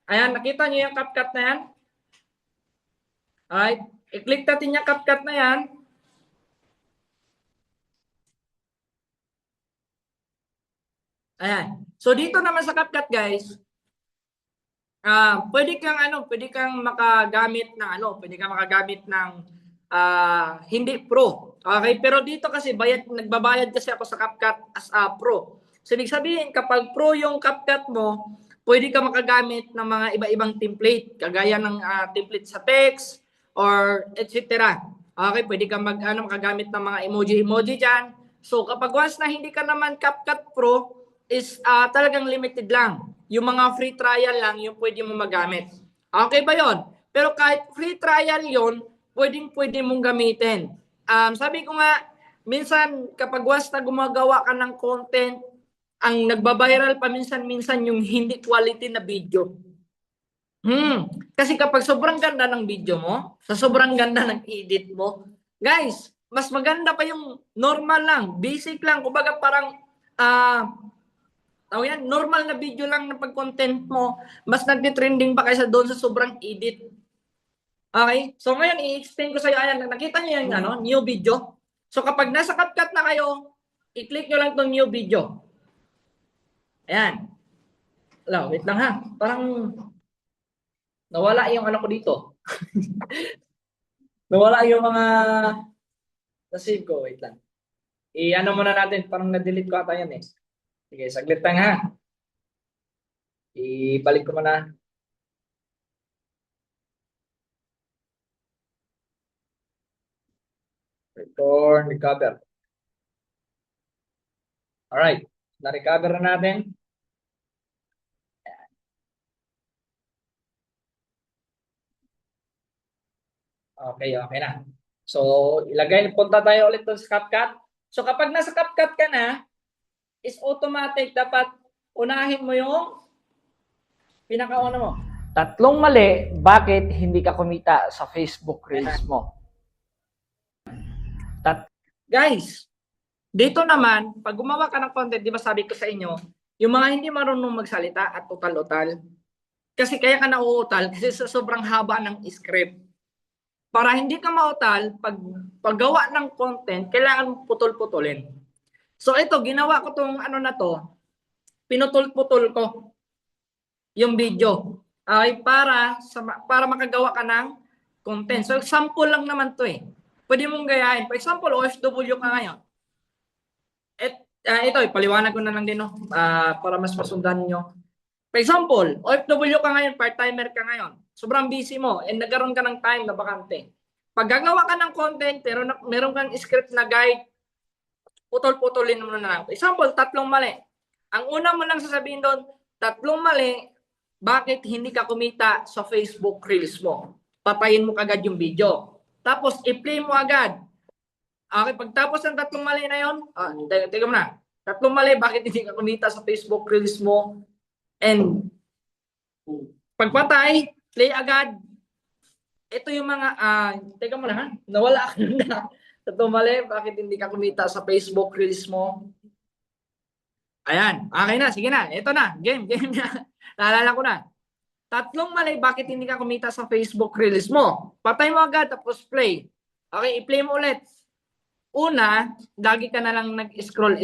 Ayan, nakita nyo yung CapCut na yan? Alright? I-click natin yung CapCut na yan. Ayan. So, dito naman sa CapCut, guys, pwede kang makagamit ng hindi pro. Okay, pero dito kasi nagbabayad kasi ako sa CapCut as a pro. So, ibig sabihin, kapag pro yung CapCut mo, pwede ka makagamit ng mga iba-ibang template, kagaya ng template sa text or etc. Okay, pwede ka makagamit ng mga emoji dyan. So, kapag once na hindi ka naman CapCut Pro, is talagang limited lang. Yung mga free trial lang yung pwede mo magamit. Okay ba yon? Pero kahit free trial yon, pwede mong gamitin. Sabi ko nga, minsan kapag once na gumagawa ka ng content, ang nagba-viral pa minsan yung hindi quality na video. Kasi kapag sobrang ganda ng video mo, sa sobrang ganda ng edit mo, guys, mas maganda pa yung normal lang, basic lang, kumbaga parang normal na video lang na pag-content mo, mas nagte-trending pa kaysa doon sa sobrang edit. Okay? So ngayon, i-explain ko sa iyo, ayan, nakita niyo yung new video. So kapag nasa CapCut na kayo, i-click nyo lang tong new video. Ayan. Wait lang ha. Parang nawala yung ko dito. Nawala yung mga na-save ko. Wait lang. Muna natin. Parang na-delete ko ata yan eh. Sige, saglit lang ha. Ibalik ko muna. Return, recover. Alright. Na-recover na natin. Okay na. So, punta tayo ulit sa CapCut. So, kapag nasa CapCut ka na, is automatic, dapat unahin mo yung pinakauna mo. 3 mali, bakit hindi ka kumita sa Facebook Reels mo? Guys, dito naman, pag gumawa ka ng content, di ba sabi ko sa inyo, yung mga hindi marunong magsalita at utal-utal, kasi kaya ka nauutal kasi sa sobrang haba ng script. Para hindi ka mautal, paggawa ng content, kailangan putol-putulin. So ito, ginawa ko tong na to, pinutol-putol ko yung video. Ay para makagawa ka ng content. So example lang naman to eh. Pwede mong gayahin. For example, OFW ka ngayon. Ito, ipaliwanag ko na lang din para mas masundan nyo. For example, OFW ka ngayon, part-timer ka ngayon. Sobrang busy mo and nagkaroon ka ng time na bakante. Pag gagawa ka ng content, pero meron kang script na guide, putol-putulin mo na lang. For example, 3 mali. Ang una mo lang sasabihin doon, 3 mali, bakit hindi ka kumita sa Facebook Reels mo? Patayin mo kagad yung video. Tapos, i-play mo agad. Okay, pagtapos ng 3 mali na yun, teka mo na. 3 mali, bakit hindi ka kumita sa Facebook Reels mo? And, pagpatay, play agad. Ito yung mga, teka mo na ha, nawala ka na. 3 mali, bakit hindi ka kumita sa Facebook Reels mo? Ayan, okay na, sige na. Ito na, game na. Naalala ko na. 3 mali, bakit hindi ka kumita sa Facebook Reels mo? Patay mo agad, tapos play. Okay, i-play mo ulit. Una, lagi ka na lang nag-scroll.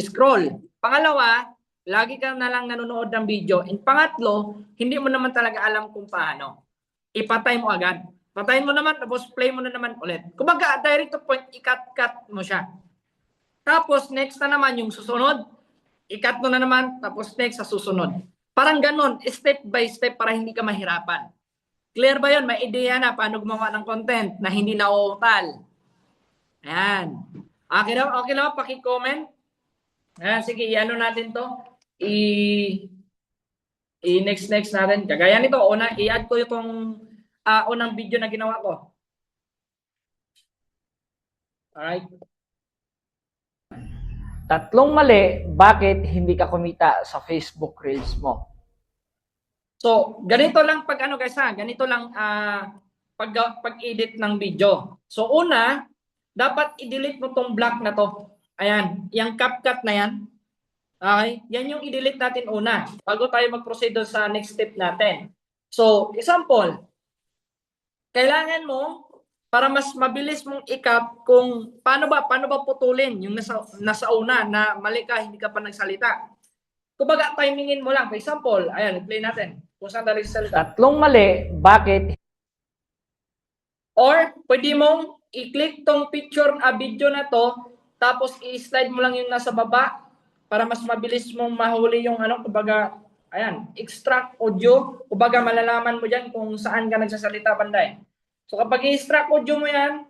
Pangalawa, lagi ka na lang nanonood ng video. And pangatlo, hindi mo naman talaga alam kung paano. Ipatay mo agad. Patayin mo naman, tapos play mo na naman ulit. Kumbaga, direct to point, i-cut mo siya. Tapos, next na naman yung susunod. I-cut mo na naman, tapos next sa susunod. Parang ganun, step by step para hindi ka mahirapan. Clear ba yun? May ideya na paano gumawa ng content na hindi nauutal. Ayan. Okay na ba? Paki-comment. Ayan, sige, natin to. I-next natin. Kagaya nito, i-add ko itong unang video na ginawa ko. Alright. 3 mali, bakit hindi ka kumita sa Facebook Reels mo? So, ganito lang ganito lang pag-edit ng video. So, una, dapat i-delete mo tong block na to. Ayan, yung CapCut na yan. Okay, yan yung i-delete natin una bago tayo mag-proceed sa next step natin. So, example, kailangan mo para mas mabilis mong i-cap kung paano ba putulin yung nasa una na mali ka, hindi ka pa nagsalita. Kumbaga, timingin mo lang. For example, ayan, i-play natin. Kung saan tayo nagsalita. 3 mali, bakit? Or, pwede mong i-click tong picture, video na to, tapos i-slide mo lang yung nasa baba para mas mabilis mong mahuli yung ano, kumbaga, ayan, extract audio, kumbaga malalaman mo dyan kung saan ka nagsasalita banday. So kapag i-extract audio mo yan,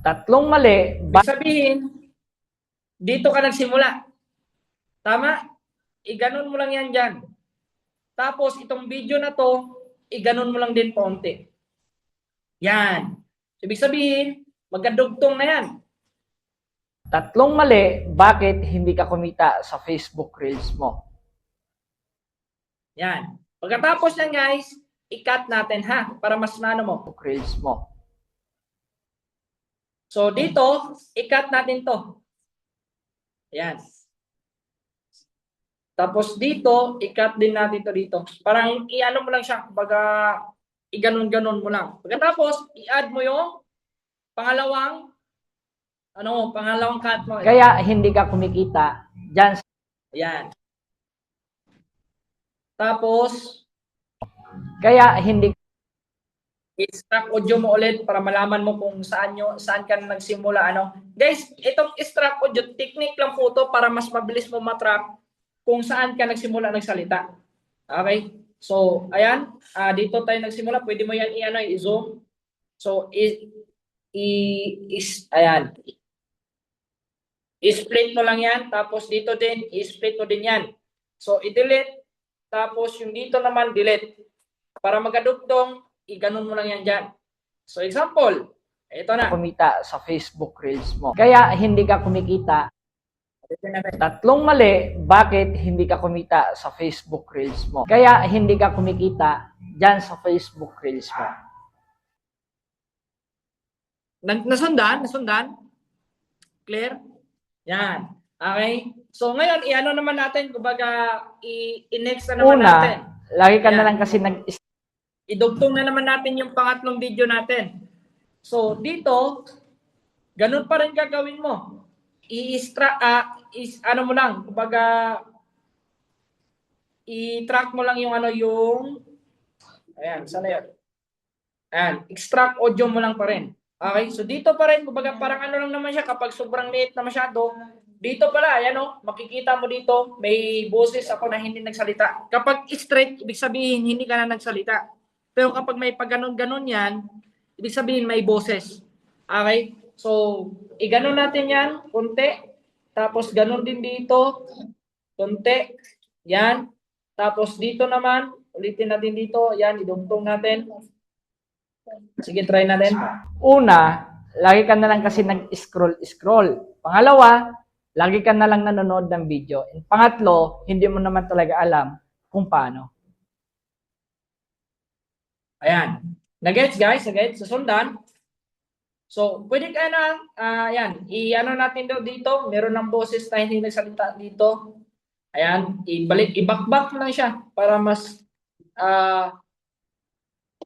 Tatlong mali, ibig sabihin, dito ka nagsimula. Tama? Iganon mo lang yan dyan. Tapos itong video na to, iganon mo lang din konti. Yan. Ibig sabihin, magkadugtong na yan. tatlong mali, bakit hindi ka kumita sa Facebook Reels mo? Yan. Pagkatapos yan guys, i-cut natin ha, para mas nano mo. Facebook Reels mo. So dito, i-cut natin to. Yan. Tapos dito, i-cut din natin to dito. Parang i-ano mo lang siya, baga i-ganon-ganon mo lang. Pagkatapos, i-add mo yung pangalawang cut mo. Kaya hindi ka kumikita dyan sa Ayan. Tapos, kaya hindi i-extract audio mo ulit para malaman mo kung saan ka nagsimula. Guys, itong extract audio, technique lang po to para mas mabilis mo matrack kung saan ka nagsimula nagsalita. Okay? So, ayan. Dito tayo nagsimula. Pwede mo yan i-zoom. So, ayan. I-split mo lang yan. Tapos dito din, i-split mo din yan. So, i-delete. Tapos yung dito naman, delete. Para magkadugtong, i-ganon mo lang yan dyan. So, example. Ito na. kumita sa Facebook Reels mo. Kaya hindi ka kumikita. Tatlong mali, bakit hindi ka kumita sa Facebook Reels mo? Kaya hindi ka kumikita dyan sa Facebook Reels mo. Nasundan? Nasundan? Clear? Yan. Okay? So, ngayon, i-ano naman natin, kumbaga, i-next na naman natin. Una, lagi ka na Yan. lang kasi Idugtong na naman natin yung pangatlong video natin. So, dito, ganun pa rin gagawin mo. Ano mo lang, kumbaga, i-track mo lang yung ayan, sana yun. Ayan, extract audio mo lang pa rin. Okay, so dito pa rin, kumbaga parang ano lang naman siya, kapag sobrang liit na masyado, dito pala, ayan makikita mo dito, may boses ako na hindi nagsalita. Kapag straight, ibig sabihin, hindi ka na nagsalita. Pero kapag may pag-ganon-ganon yan, ibig sabihin may boses. Okay? So, i-ganon natin yan, konti. Tapos ganon din dito, konti. Yan. Tapos dito naman, ulitin natin dito. Yan, idugtong natin. Sige, try natin. Una, lagi ka na lang kasi nag-scroll. Pangalawa, lagi ka na lang nanonood ng video. And pangatlo, hindi mo naman talaga alam kung paano. Ayan. Nagets guys? Nagets? Susundan. So, pwede ka na, ayan, i-ano natin dito. Meron ng boses na hindi nagsalita dito. Ayan, i-back lang siya para mas,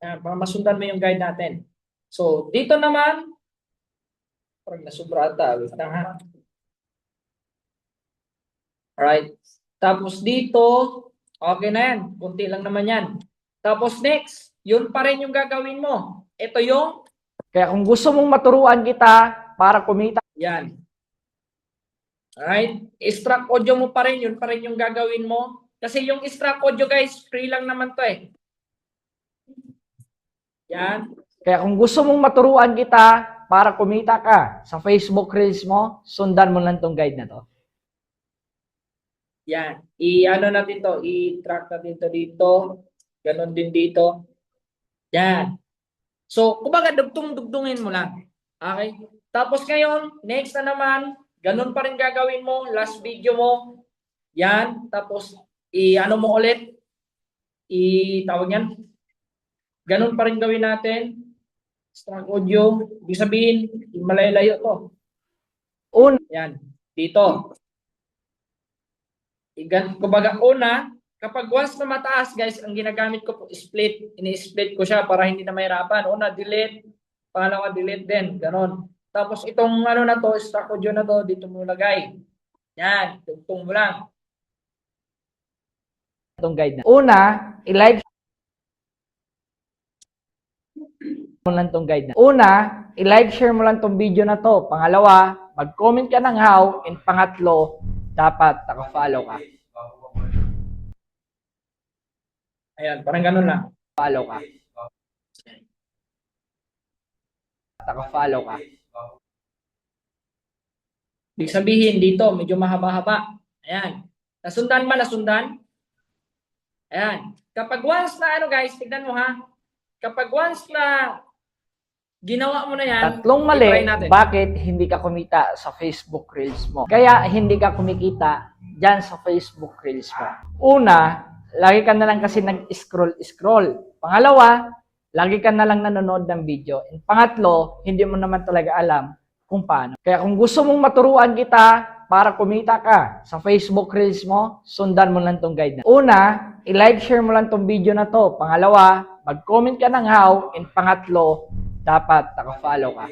para masundan mo yung guide natin. So, dito naman, parang nasubra ata. Wait lang ha. Alright. Tapos dito, okay na yan. Kunti lang naman yan. Tapos next, yun pa rin yung gagawin mo. Ito yung, Kaya kung gusto mong maturuan kita para kumita yan. Alright. Extract audio mo pa rin. Yun pa rin yung gagawin mo. Kasi yung extract audio guys, free lang naman to eh. Yan. Kaya kung gusto mong maturuan kita para kumita ka sa Facebook Reels mo, sundan mo lang tong guide na to. Yan. I-ano natin to. I-track natin to dito. Ganon din dito. Yan. So, kumbaga, dugtong-dugtungin mo lang. Okay? Tapos ngayon, next na naman, ganun pa rin gagawin mo. Last video mo. Yan. Tapos, i-ano mo ulit. Tawag yan. Ganun pa rin gawin natin. Extract audio. Ibig sabihin, malayo-layo to. Una, Yan. Dito. Kumbaga, una, kapag once na mataas, guys, ang ginagamit ko po, split. Ini-split ko siya para hindi na mahirapan. Una, delete. Pangalawa, delete din. Ganon. Tapos itong na to, stock audio na to, dito mo lagay. Yan. Tugtong mo lang. itong guide na. Una, i-like mo lang tong guide na. Una, i-like, share mo lang tong video na to. Pangalawa, mag-comment ka ng how. And pangatlo, dapat naka-follow ka. Ayan, parang ganun lang. Follow ka. Naka-follow ka. Ibig sabihin dito, medyo mahaba-haba. Ayan. Nasundan ba? Nasundan? Ayan. Kapag once na guys, tignan mo ha. Kapag once na ginawa mo na yan, Tatlong mali, i-try natin. bakit hindi ka kumita sa Facebook Reels mo? Kaya hindi ka kumikita dyan sa Facebook Reels mo. Una, lagi ka na lang kasi nag-scroll. Pangalawa, lagi ka na lang nanonood ng video. And pangatlo, hindi mo naman talaga alam kung paano. Kaya kung gusto mong maturuan kita para kumita ka sa Facebook Reels mo, sundan mo lang tong guide na. Una, i-like, share mo lang tong video na to. Pangalawa, mag-comment ka ng how. And pangatlo, dapat naka-follow ka.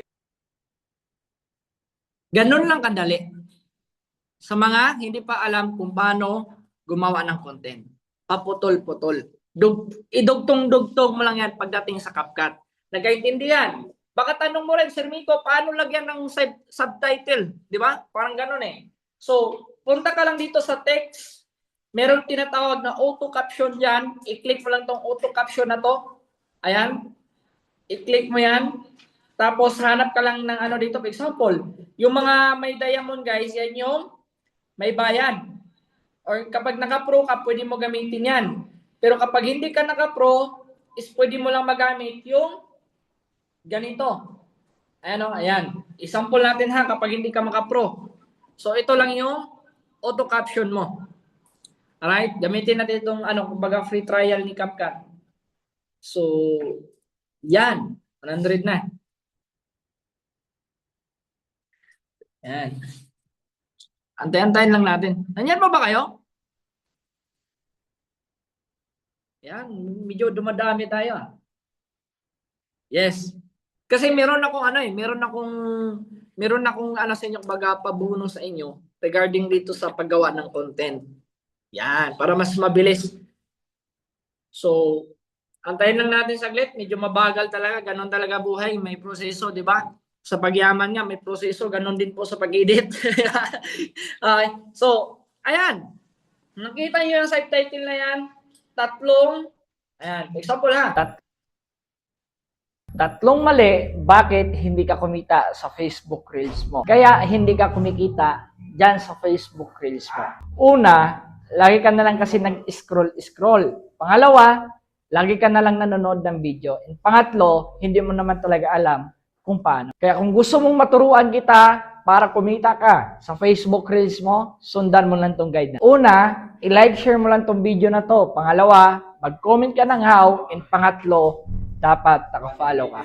Ganun lang kadali. Sa mga hindi pa alam kung paano gumawa ng content. Paputol-putol. Idugtong-dugtong mo lang yan pagdating sa CapCut. Nagkaintindihan? Baka tanong mo rin, Sir Miko, paano lagyan ng subtitle? Di ba? Parang ganun eh. So, punta ka lang dito sa text. Meron tinatawag na auto caption dyan. I-click mo lang tong auto caption na to. Ayan. I-click mo yan. Tapos hanap ka lang ng ano dito. For example, yung mga may diamond guys, yan yung may bayad. Or kapag naka-pro ka, pwede mo gamitin yan. Pero kapag hindi ka naka-pro, is pwede mo lang magamit yung ganito. Ayan o, ayan. Isample natin ha kapag hindi ka maka-pro. So ito lang yung auto caption mo. Alright? Gamitin natin itong kumbaga free trial ni CapCut. So, yan. 100 na. Yan. Antay-antayin lang natin. Nandiyan pa ba kayo? Yan. Medyo dumadami tayo. Yes. Kasi meron akong meron akong sa inyo baga pabuno sa inyo regarding dito sa paggawa ng content. Yan. Para mas mabilis. So, antayin lang natin saglit. Medyo mabagal talaga. Ganon talaga buhay. May proseso, di ba? Sa pagyaman nga, may proseso. Ganon din po sa pag-edit. Okay. So, ayan. Nakita nyo yung subtitle na yan. Ayan. Example ha. Tatlong mali, bakit hindi ka kumita sa Facebook Reels mo? Kaya hindi ka kumikita dyan sa Facebook Reels mo. Una, lagi ka na lang kasi nag-scroll. Pangalawa, lagi ka na lang nanonood ng video. And pangatlo, hindi mo naman talaga alam kung paano. Kaya kung gusto mong maturuan kita para kumita ka sa Facebook Reels mo, sundan mo lang tong guide na. Una, i-like, share mo lang tong video na to. Pangalawa, mag-comment ka ng how. And pangatlo, dapat naka-follow ka.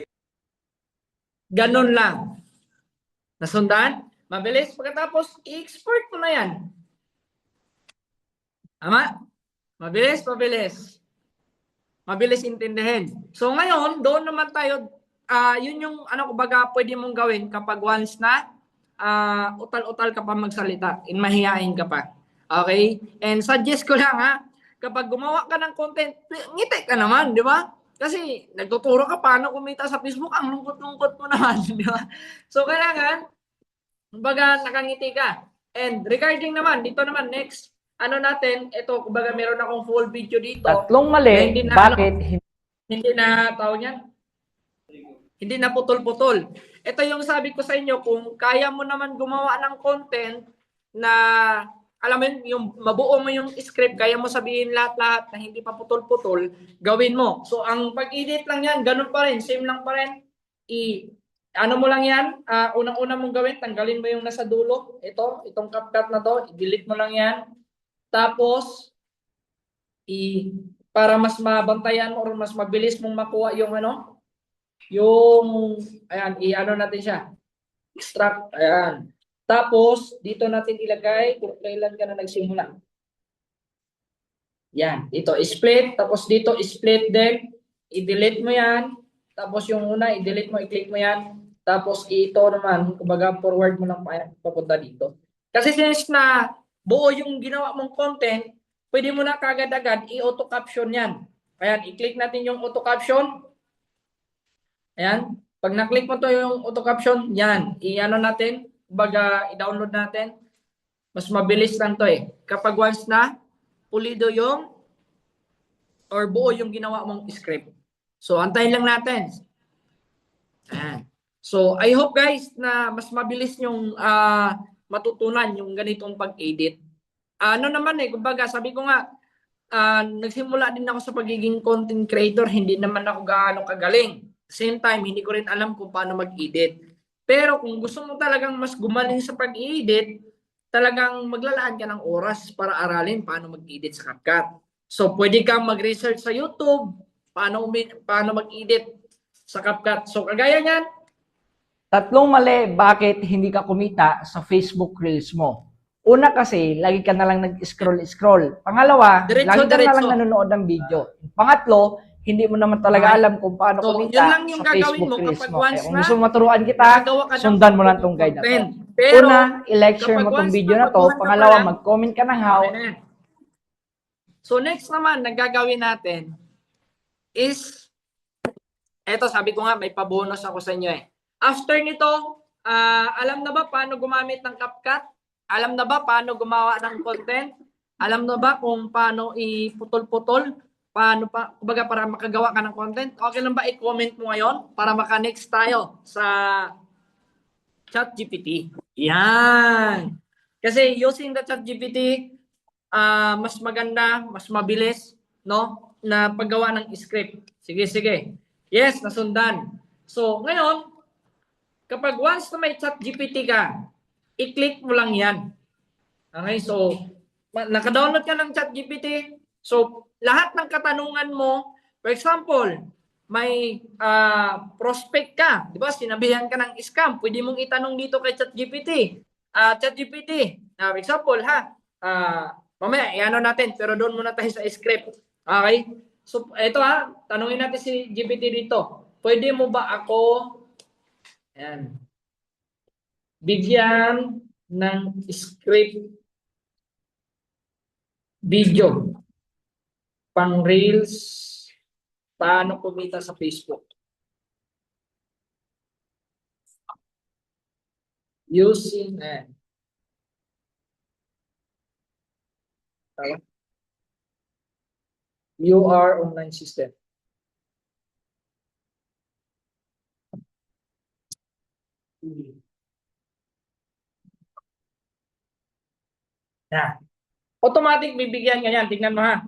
Ganun lang. Nasundan? Mabilis. Pagkatapos, i-export mo na yan. Tama? Mabilis, mabilis. Mabilis intindihin. So ngayon, doon naman tayo, yun yung kumbaga pwede mong gawin kapag once na utal-utal ka pa magsalita, mahihain ka pa. Okay? And suggest ko lang kapag gumawa ka ng content, ngiti ka naman, di ba? Kasi nagtuturo ka paano kumita sa Facebook, ang lungkot-lungkot mo naman, di ba? So kailangan, kumbaga nakangiti ka. And regarding naman, dito naman next, natin, ito, kumbaga meron akong full video dito. Tatlong mali, hindi na, bakit hindi na tawag yan? Hindi na putol-putol. Ito yung sabi ko sa inyo, kung kaya mo naman gumawa ng content na, alam mo yung mabuo mo yung script, kaya mo sabihin lahat-lahat na hindi pa putol-putol, gawin mo. So, ang pag-edit lang yan, ganun pa rin, same lang pa rin. Mo lang yan, unang-una mong gawin, tanggalin mo yung nasa dulo. Itong CapCut na to, i-delete mo lang yan. Tapos, para mas mabantayan mo or mas mabilis mong makuha yung natin siya. Extract, ayan. Tapos, dito natin ilagay kung kailan ka na nagsimula. Yan, dito split, tapos dito split din. I-delete mo yan. Tapos yung una, i-delete mo, i-click mo yan. Tapos ito naman, kumbaga forward mo lang papunta dito. Kasi since na buo yung ginawa mong content, pwede mo na kagad-agad i-auto caption yan. Ayan, i-click natin yung auto caption. Ayan. Pag na-click mo to yung auto caption, yan. I-ano natin, baga i-download natin. Mas mabilis lang to eh. Kapag once na pulido yung or buo yung ginawa mong script. So, antayin lang natin. Ayan. So, I hope guys na mas mabilis yung matutunan yung ganitong pag-edit. Ano naman eh, kumbaga sabi ko nga, nagsimula din ako sa pagiging content creator, hindi naman ako gaano kagaling. Same time, hindi ko rin alam kung paano mag-edit. Pero kung gusto mo talagang mas gumaling sa pag-edit, talagang maglalaan ka ng oras para aralin paano mag-edit sa CapCut. So, pwede kang mag-research sa YouTube, paano mag-edit sa CapCut. So, kagaya niyan, Tatlong mali bakit hindi ka kumita sa Facebook Reels mo. Una kasi, lagi ka na lang nag-scroll-scroll. Pangalawa, lagi ka na lang diretso. nanonood ng video. Pangatlo, hindi mo naman talaga Okay. alam kung paano So, kumita yun lang yung sa gagawin Facebook mo Reels kapag mo. once Kaya kung na gusto mo maturuan kita, nakagawa ka ng sundan mo lang tong guide na to. content. Pero, Una, i-like, share kapag mo tong once video na na to. baguhan ka pa Pangalawa, lang, mag-comment ka ng how. okay na yan. So, next naman, nagagawin natin is, eto sabi ko nga, may pabonus ako sa inyo eh. After nito, alam na ba paano gumamit ng CapCut? Alam na ba paano gumawa ng content? Alam na ba kung paano iputol-putol? Paano pa, kumbaga para makagawa ka ng content? Okay lang ba i-comment mo ngayon para maka-next tayo sa ChatGPT? Yan. Kasi using the ChatGPT, mas maganda, mas mabilis, no? Na paggawa ng script. Sige, sige. Yes, nasundan. So, ngayon, kapag once na may ChatGPT ka, i-click mo lang yan. Okay, so, naka-download ka ng ChatGPT. So, lahat ng katanungan mo, for example, may prospect ka, di ba? Sinabihan ka ng scam, pwede mong itanong dito kay ChatGPT. ChatGPT, for example, mamaya, i-ano natin, pero doon muna tayo sa script. Okay? So, eto tanungin natin si GPT dito. Pwede mo ba ako, ayan, bigyan ng script video pang reels, paano kumita sa Facebook using UR online system. Yan. Automatic bibigyan ka yan. Tingnan mo ha.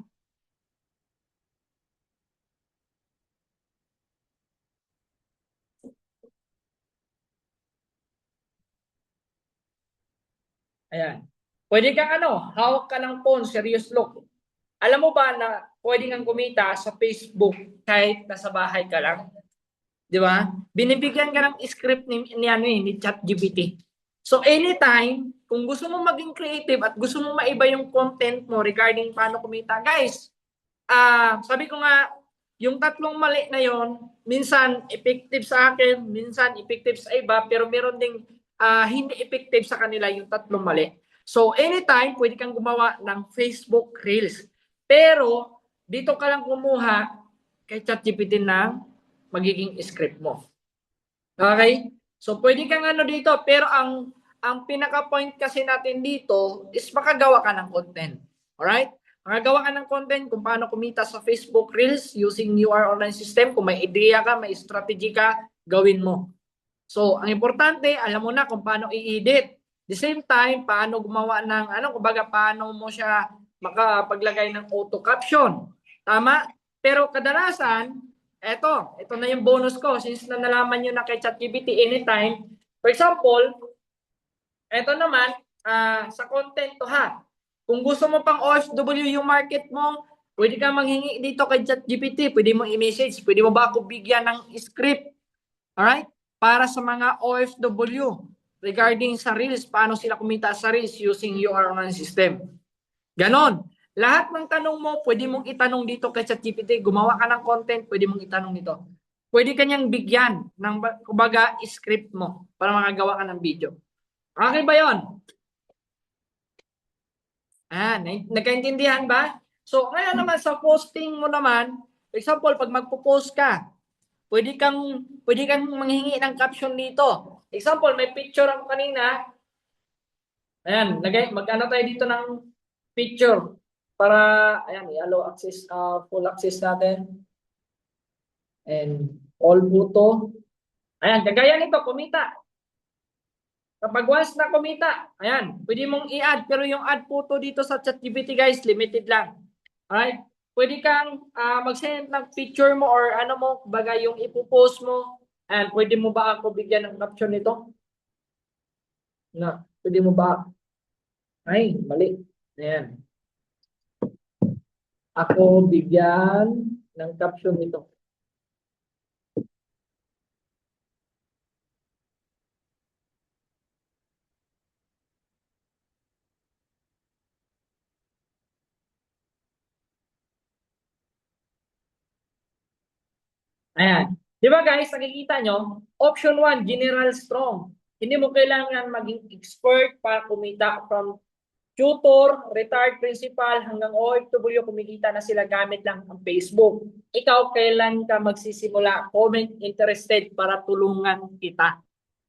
Ayan. Pwede kang hawak ka ng phone, serious look. Alam mo ba na pwede kang kumita sa Facebook kahit nasa bahay ka lang? Di ba? Binibigyan ka ng script ni ChatGPT. So anytime, kung gusto mo maging creative at gusto mo maiba yung content mo regarding paano kumita, guys, sabi ko nga, yung tatlong mali na yon, minsan effective sa akin, minsan effective sa iba, pero meron ding hindi effective sa kanila yung tatlong mali. So anytime, pwede kang gumawa ng Facebook Reels. Pero dito ka lang kumuha kay ChatGPT ng magiging script mo. Okay? So pwede kang dito, pero ang pinaka-point kasi natin dito is makagawa ka ng content. Alright? Makagawa ka ng content kung paano kumita sa Facebook Reels using UR online system. Kung may ideya ka, may strategy ka, gawin mo. So, ang importante, alam mo na kung paano i-edit. The same time, paano gumawa ng kumbaga paano mo siya makapaglagay ng auto caption. Tama? Pero kadalasan, ito na yung bonus ko since na nalaman nyo na kay ChatGPT anytime. For example, ito naman, sa content to ha. Kung gusto mo pang OFW yung market mo, pwede ka manghingi dito kay ChatGPT. Pwede mo i-message. Pwede mo ba ako bigyan ng script? Alright? Para sa mga OFW regarding sa Reels, paano sila kumita sa Reels using UR online system. Ganon. Lahat ng tanong mo, pwede mong itanong dito kay ChatGPT. Gumawa ka ng content, pwede mong itanong dito. Pwede kanyang bigyan ng, kumbaga, script mo para makagawa ka ng video. Okay ba yon? Nagkaintindihan ba? So, ngayon naman sa posting mo naman, for example, pag magpo-post ka, pwede kang manghingi ng caption dito. Example, may picture ako kanina. Ayan, mag-ano tayo dito ng picture para ayan, i-allow access, full access natin. And all photo. Ayan, kagaya nito, kumita. Kapag once na kumita, ayan, pwede mong i-add. Pero yung add photo dito sa ChatGPT guys, limited lang. Alright? Pwede kang mag-send ng picture mo or ano mo, bagay yung ipopost mo. Ayan, pwede mo ba ako bigyan ng caption nito? Na, pwede mo ba? Ay, mali. Ayan. Ako bigyan ng caption nito. Ayan. Di ba guys, nakikita nyo? Option 1, general strong. Hindi mo kailangan maging expert para kumita from tutor, retired principal, hanggang OFW, kumikita na sila gamit lang ang Facebook. Ikaw, kailan ka magsisimula? Comment interested para tulungan kita.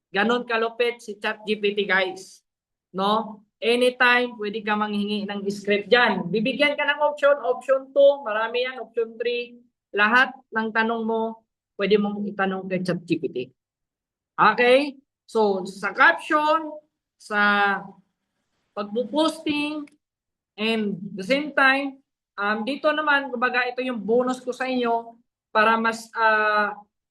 Ganon kalupit si ChatGPT guys. No? Anytime, pwede ka manghingi ng script dyan. Bibigyan ka ng option 2, marami yan, option 3. Lahat ng tanong mo, pwede mong itanong kay ChatGPT. Okay? So, sa caption, sa pagpo-posting, and the same time, dito naman, kumbaga ito yung bonus ko sa inyo para mas,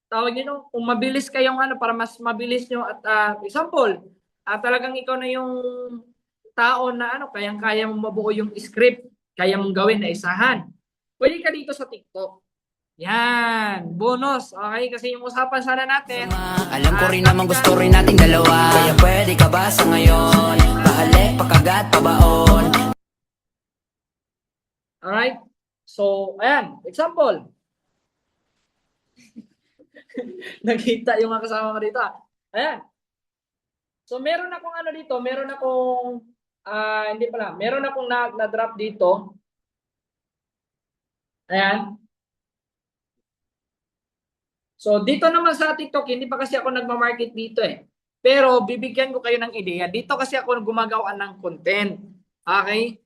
tawag nyo, kung mabilis kayong ano, para mas mabilis nyo at example, talagang ikaw na yung tao na ano, kayang-kaya mong mabuo yung script, kaya mong gawin na isahan. Pwede ka dito sa TikTok. Yan, bonus. Okay, kasi yung usapan sana natin. Alam ko rin naman gusto rin nating dalawa. Kaya pwede ka ba sa ngayon? Pahalik, pakagat, pabaon. Alright? So, ayan, example. Nakita yung mga kasama ko dito. Ayan. So, meron akong ano dito, meron akong, hindi pala, meron akong na-drop dito. Ayan. So, dito naman sa TikTok, hindi pa kasi ako nagma-market dito eh. Pero, bibigyan ko kayo ng ideya. Dito kasi ako gumagawa ng content. Okay?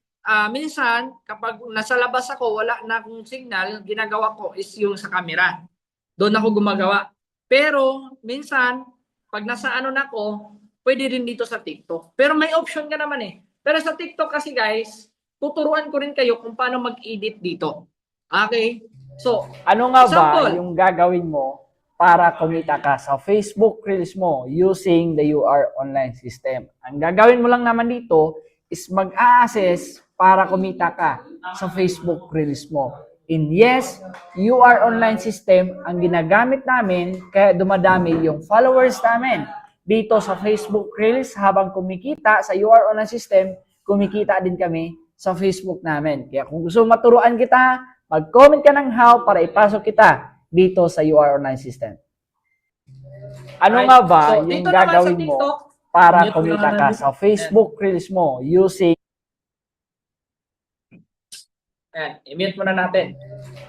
Minsan, kapag nasa labas ako, wala na akong signal, ginagawa ko is yung sa camera. Doon ako gumagawa. Pero, minsan, pag nasa ano na ako, pwede rin dito sa TikTok. Pero may option ka naman eh. Pero sa TikTok kasi guys, tuturuan ko rin kayo kung paano mag-edit dito. Okay? So, Ano nga ba example, yung gagawin mo para kumita ka sa Facebook Reels mo using the UR online system? Ang gagawin mo lang naman dito is mag-a-assess para kumita ka sa Facebook Reels mo. And yes, UR online system ang ginagamit namin kaya dumadami yung followers namin. Dito sa Facebook Reels, habang kumikita sa UR online system, kumikita din kami sa Facebook namin. Kaya kung gusto maturuan kita, mag-comment ka ng how para ipasok kita dito sa UR online system. Ano right? nga ba So, yung dito naman sa gagawin mo TikTok, para mute ko kumita lang ka natin. sa Facebook Reels mo using Ayan, i-mute muna natin.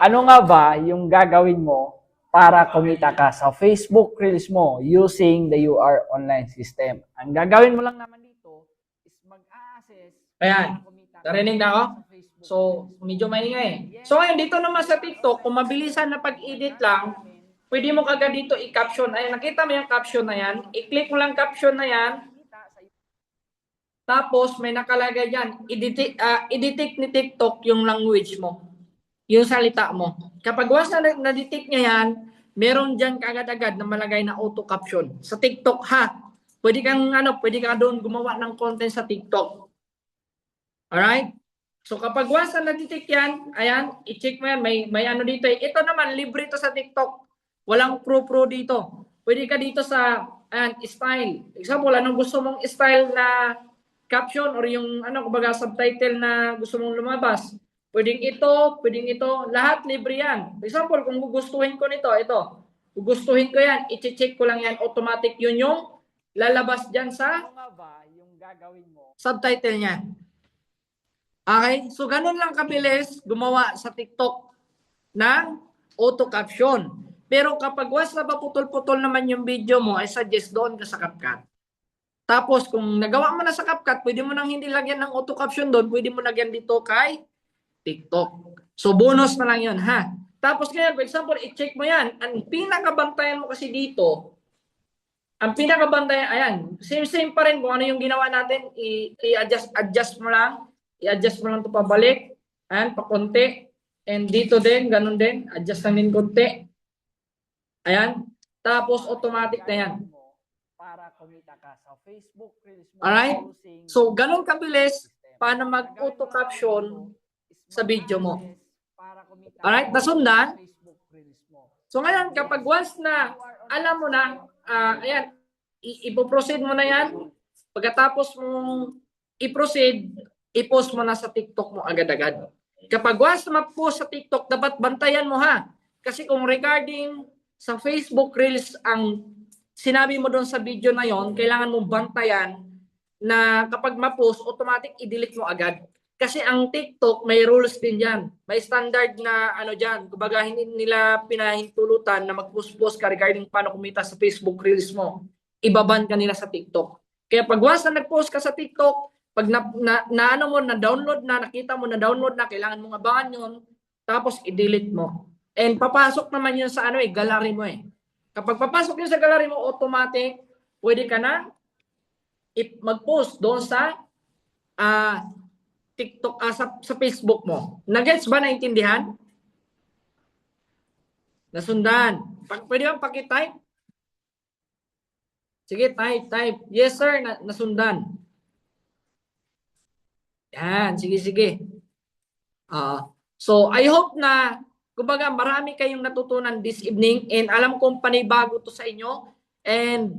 Ano nga ba yung gagawin mo para kumita ka sa Facebook Reels mo using the UR online system? Ang gagawin mo lang naman dito is mag-a-assess Ayan, para kumita ka narinig na ako? sa Facebook So, medyo maingay. So, ngayon, dito naman sa TikTok, kung mabilisan na pag-edit lang, pwede mo kagad dito i-caption. Ayan, nakita mo yung caption na yan? I-click mo lang caption na yan. Tapos, may nakalagay yan. I-detect ni TikTok yung language mo. Yung salita mo. Kapag once na detect niya yan, meron dyan kaagad-agad na malagay na auto-caption. Sa TikTok ha. Pwede ka doon gumawa ng content sa TikTok. Alright? So kapag once na detect yan, ayan, i-check mo yan. May ano dito eh. Ito naman, libre ito sa TikTok. Walang pro dito. Pwede ka dito sa style. Example, anong gusto mong style na caption or yung kumbaga subtitle na gusto mong lumabas. Pwedeng ito, lahat libre yan. For example, kung gugustuhin ko nito, ito. Gugustuhin ko yan, i-check ko lang yan, automatic yun yung lalabas dyan sa Ano nga ba yung gagawin mo? subtitle niya. Okay? So, ganun lang kabilis gumawa sa TikTok ng auto caption. Pero kapag once na paputol-putol naman yung video mo, I suggest doon ka sa CapCut. Tapos kung nagawa mo na sa CapCut, pwede mo nang hindi lagyan ng auto caption doon, pwede mo lagyan dito kay TikTok. So bonus na lang yun, ha? Tapos ngayon, for example, i-check mo yan. Ang pinakabantayan mo kasi dito, ang pinakabantayan, ayan, same pa rin kung ano yung ginawa natin, i-adjust mo lang. I-adjust mo lang ito pabalik. Ayan, pakunti. And dito din, ganun din. Adjust lang din konti. Ayan. Tapos automatic na yan. Para kumita ka sa Facebook Reels mo. Alright? So, ganun kabilis paano mag-auto caption sa video mo. Alright? Nasundan? So, ngayon, kapag once na alam mo na, ayan, ipoproceed mo na yan. Pagkatapos mong i-proceed, i-post mo na sa TikTok mo agad-agad. Kapag once na ma-post sa TikTok, dapat bantayan mo, ha. Kasi kung regarding sa Facebook Reels ang sinabi mo doon sa video na yon, kailangan mong bantayan na kapag ma-post, automatic i-delete mo agad. Kasi ang TikTok may rules din yan. May standard na ano dyan. Kumbaga hindi nila pinahintulutan na mag-post-post ka regarding paano kumita sa Facebook Reels mo. Ibaban ka nila sa TikTok. Kaya pag once na nag-post ka sa TikTok, pag na-ano mo, na-download na, nakita mo na-download na, kailangan mong abangan yun, tapos i-delete mo. And papasok naman yun sa gallery mo eh. Kapag papasok yun sa gallery mo, automatic, pwede ka na mag-post doon sa TikTok, sa Facebook mo. Nagets ba, naintindihan? Nasundan. Pwede bang pakitype? Sige, type. Yes sir, nasundan. Yan, sige. So, I hope na, kumbaga, marami kayong natutunan this evening and alam kong panibago to sa inyo. And,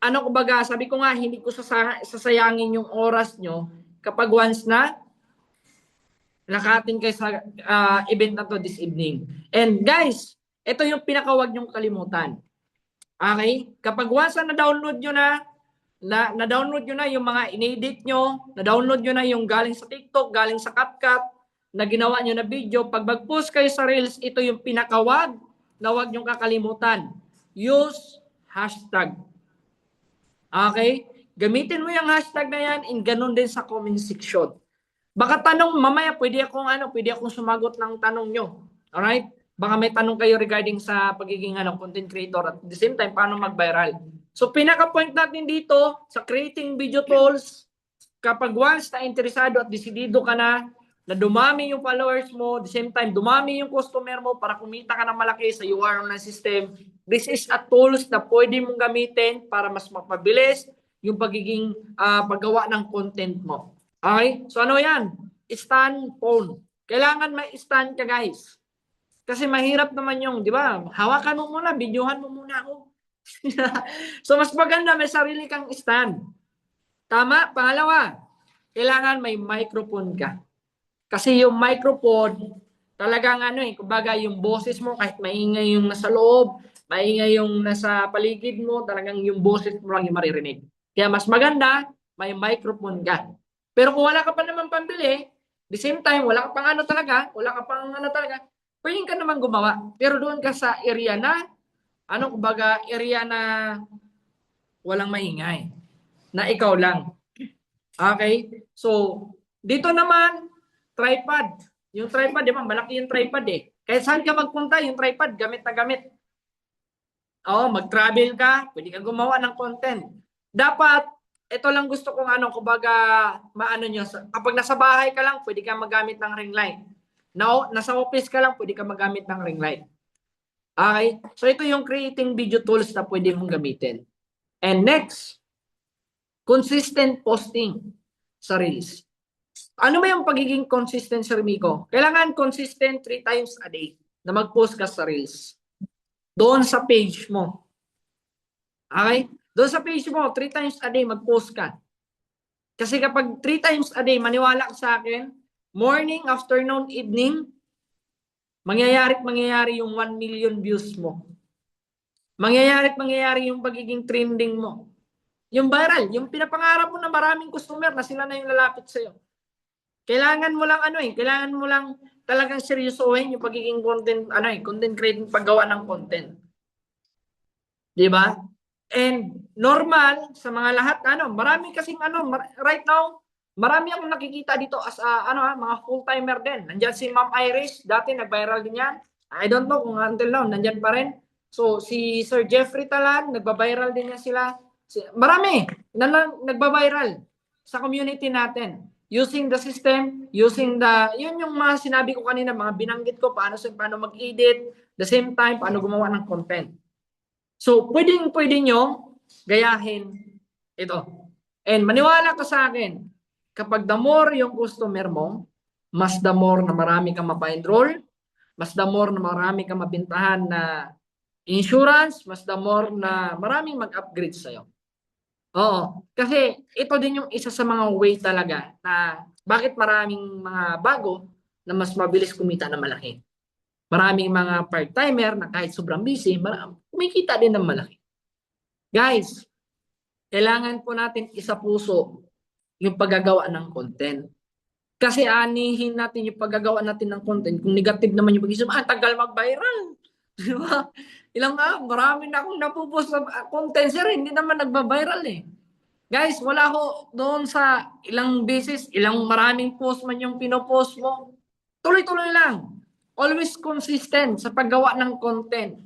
kumbaga, sabi ko nga, hindi ko sasayangin yung oras nyo kapag once na nakatin kayo sa event na to this evening. And guys, ito yung pinakawag nyong kalimutan. Okay? Kapag once na na-download nyo na-download nyo na yung mga inedit nyo, na-download nyo na yung galing sa TikTok, galing sa CapCut, na ginawa nyo na video, pag mag-post kayo sa Reels, ito yung pinakawag na wag nyong kakalimutan. Use hashtag. Okay? Gamitin mo yung hashtag na yan and ganun din sa comment section. Baka tanong, mamaya pwede akong sumagot ng tanong nyo. Alright? Baka may tanong kayo regarding sa pagiging content creator at the same time, paano mag-viral. So, pinaka-point natin dito sa creating video tools, kapag once na interesado at desidido ka na dumami yung followers mo, at the same time, dumami yung customer mo para kumita ka ng malaki sa URL ng system, this is a tools na pwede mong gamitin para mas mapabilis yung pagiging paggawa ng content mo. Okay? So ano yan? Stand phone. Kailangan may stand ka guys. Kasi mahirap naman yung, di ba? Hawakan mo muna, videohan mo muna ako. So mas maganda may sarili kang stand. Tama? Pangalawa, kailangan may microphone ka. Kasi yung microphone, talagang kumbaga yung boses mo, kahit maingay yung nasa loob, maingay yung nasa paligid mo, talagang yung boses mo lang yung maririnig. Kaya mas maganda, may microphone ka. Pero kung wala ka pa naman pambili, the same time, wala ka pang talaga, pwede ka naman gumawa. Pero doon ka sa area na, area na walang maingay. Na ikaw lang. Okay? So, dito naman, tripod. Yung tripod, di ba? Malaki yung tripod eh. Kahit saan ka magpunta, yung tripod, gamit na gamit. Mag-travel ka, pwede ka gumawa ng content. Dapat, ito lang gusto kong kapag nasa bahay ka lang, pwede ka magamit ng ring light. Now, nasa office ka lang, pwede ka magamit ng ring light. Okay? So, ito yung creating video tools na pwede mong gamitin. And next, consistent posting sa Reels. Ano ba yung pagiging consistent sa Remiko? Kailangan consistent 3 times a day na mag-post ka sa Reels. Doon sa page mo. Okay? Doon sa page mo, 3 times a day mag-post ka. Kasi kapag 3 times a day, maniwala ka sa akin, morning, afternoon, evening, mangyayari yung 1 million views mo. Mangyayari yung pagiging trending mo. Yung viral, yung pinapangarap mo na maraming customer na sila na yung lalapit sa'yo. Kailangan mo lang kailangan mo lang talagang seryosohin yung pagiging content content creating, paggawa ng content. 'Di ba? And normal sa mga lahat marami kasing right now, marami akong nakikita dito as mga full-timer din. Nandiyan si Ma'am Iris, dati nag-viral din 'yan. I don't know kung until now nandiyan pa rin. So si Sir Jeffrey Talan, nagba-viral din yan sila. Marami na nagba-viral sa community natin. Using the system, yun yung mga sinabi ko kanina, mga binanggit ko, paano mag-edit, the same time, paano gumawa ng content. So, pwede nyo gayahin ito. And maniwala ka sa akin, kapag the more yung customer mo, mas the more na marami kang mapa-enroll, mas the more na marami kang mabintahan na insurance, mas the more na maraming mag-upgrade sa'yo. Oo. Kasi ito din yung isa sa mga way talaga na bakit maraming mga bago na mas mabilis kumita na malaki. Maraming mga part-timer na kahit sobrang busy, kumikita din ng malaki. Guys, kailangan po natin isa puso yung paggagawa ng content. Kasi anihin natin yung paggagawa natin ng content. Kung negative naman yung pag-isip, tagal mag-viral. Di ba? Marami na akong napupost sa content, sir, hindi naman nagba-viral eh. Guys, wala ho doon sa ilang beses, maraming post man yung pinopost mo. Tuloy-tuloy lang. Always consistent sa paggawa ng content.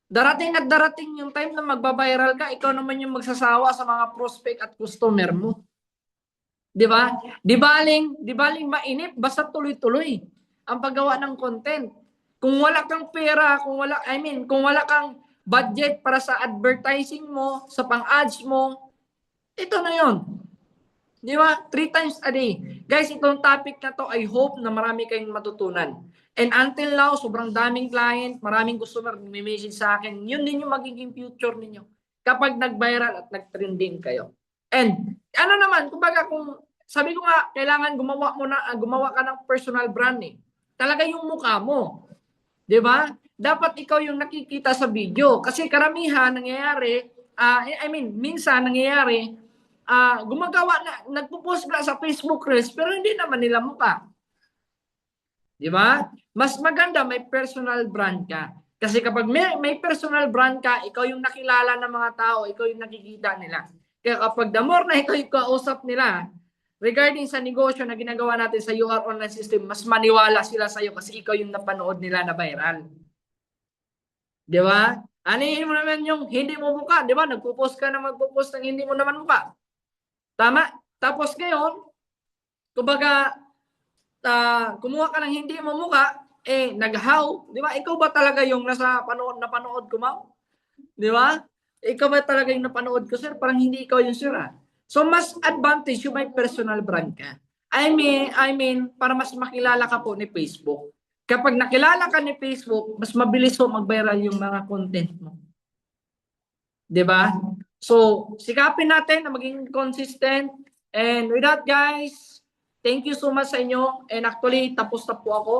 Darating at darating yung time na magba-viral ka, ikaw naman yung magsasawa sa mga prospect at customer mo. Di ba? Di baling mainip, basta tuloy-tuloy ang paggawa ng content. Kung wala kang pera, kung wala kang budget para sa advertising mo, sa pang-ads mo, ito na yon. Di ba? 3 times a day. Guys, itong topic na to, I hope na marami kayong matutunan. And until now, sobrang daming client, maraming customer may-message sa akin. Yun din yung magiging future ninyo kapag nag-viral at nag-trending kayo. And kumbaga kung sabi ko nga, kailangan gumawa ka ng personal brand eh. Talaga yung mukha mo. 'Di ba? Dapat ikaw yung nakikita sa video kasi karamihan nangyayari, minsan nangyayari nagpo-post lang sa Facebook Reels pero hindi naman nila mukha. 'Di ba? Mas maganda may personal brand ka. Kasi kapag may personal brand ka, ikaw yung nakilala ng mga tao, ikaw yung nakikita nila. Kaya kapag the more na ikaw yung kausap nila, regarding sa negosyo na ginagawa natin sa UR online system, mas maniwala sila sa iyo kasi ikaw yung napanood nila na viral. Di ba? Anihin mo naman yung hindi mo mukha. Di ba? Magpo-post ng hindi mo naman mukha. Tama? Tapos ngayon, kumbaga, kumuha ka ng hindi mo mukha, nag-how. Di ba? Ikaw ba talaga yung napanood ko, ma'am? Di ba? Ikaw ba talaga yung napanood ko, sir? Parang hindi ikaw yung sir, So, mas advantage yung may personal brand ka. I mean, para mas makilala ka po ni Facebook. Kapag nakilala ka ni Facebook, mas mabilis po mag-viral yung mga content mo. 'Di ba? So, sikapin natin na maging consistent. And with that, guys, thank you so much sa inyo. And actually, tapos na po ako.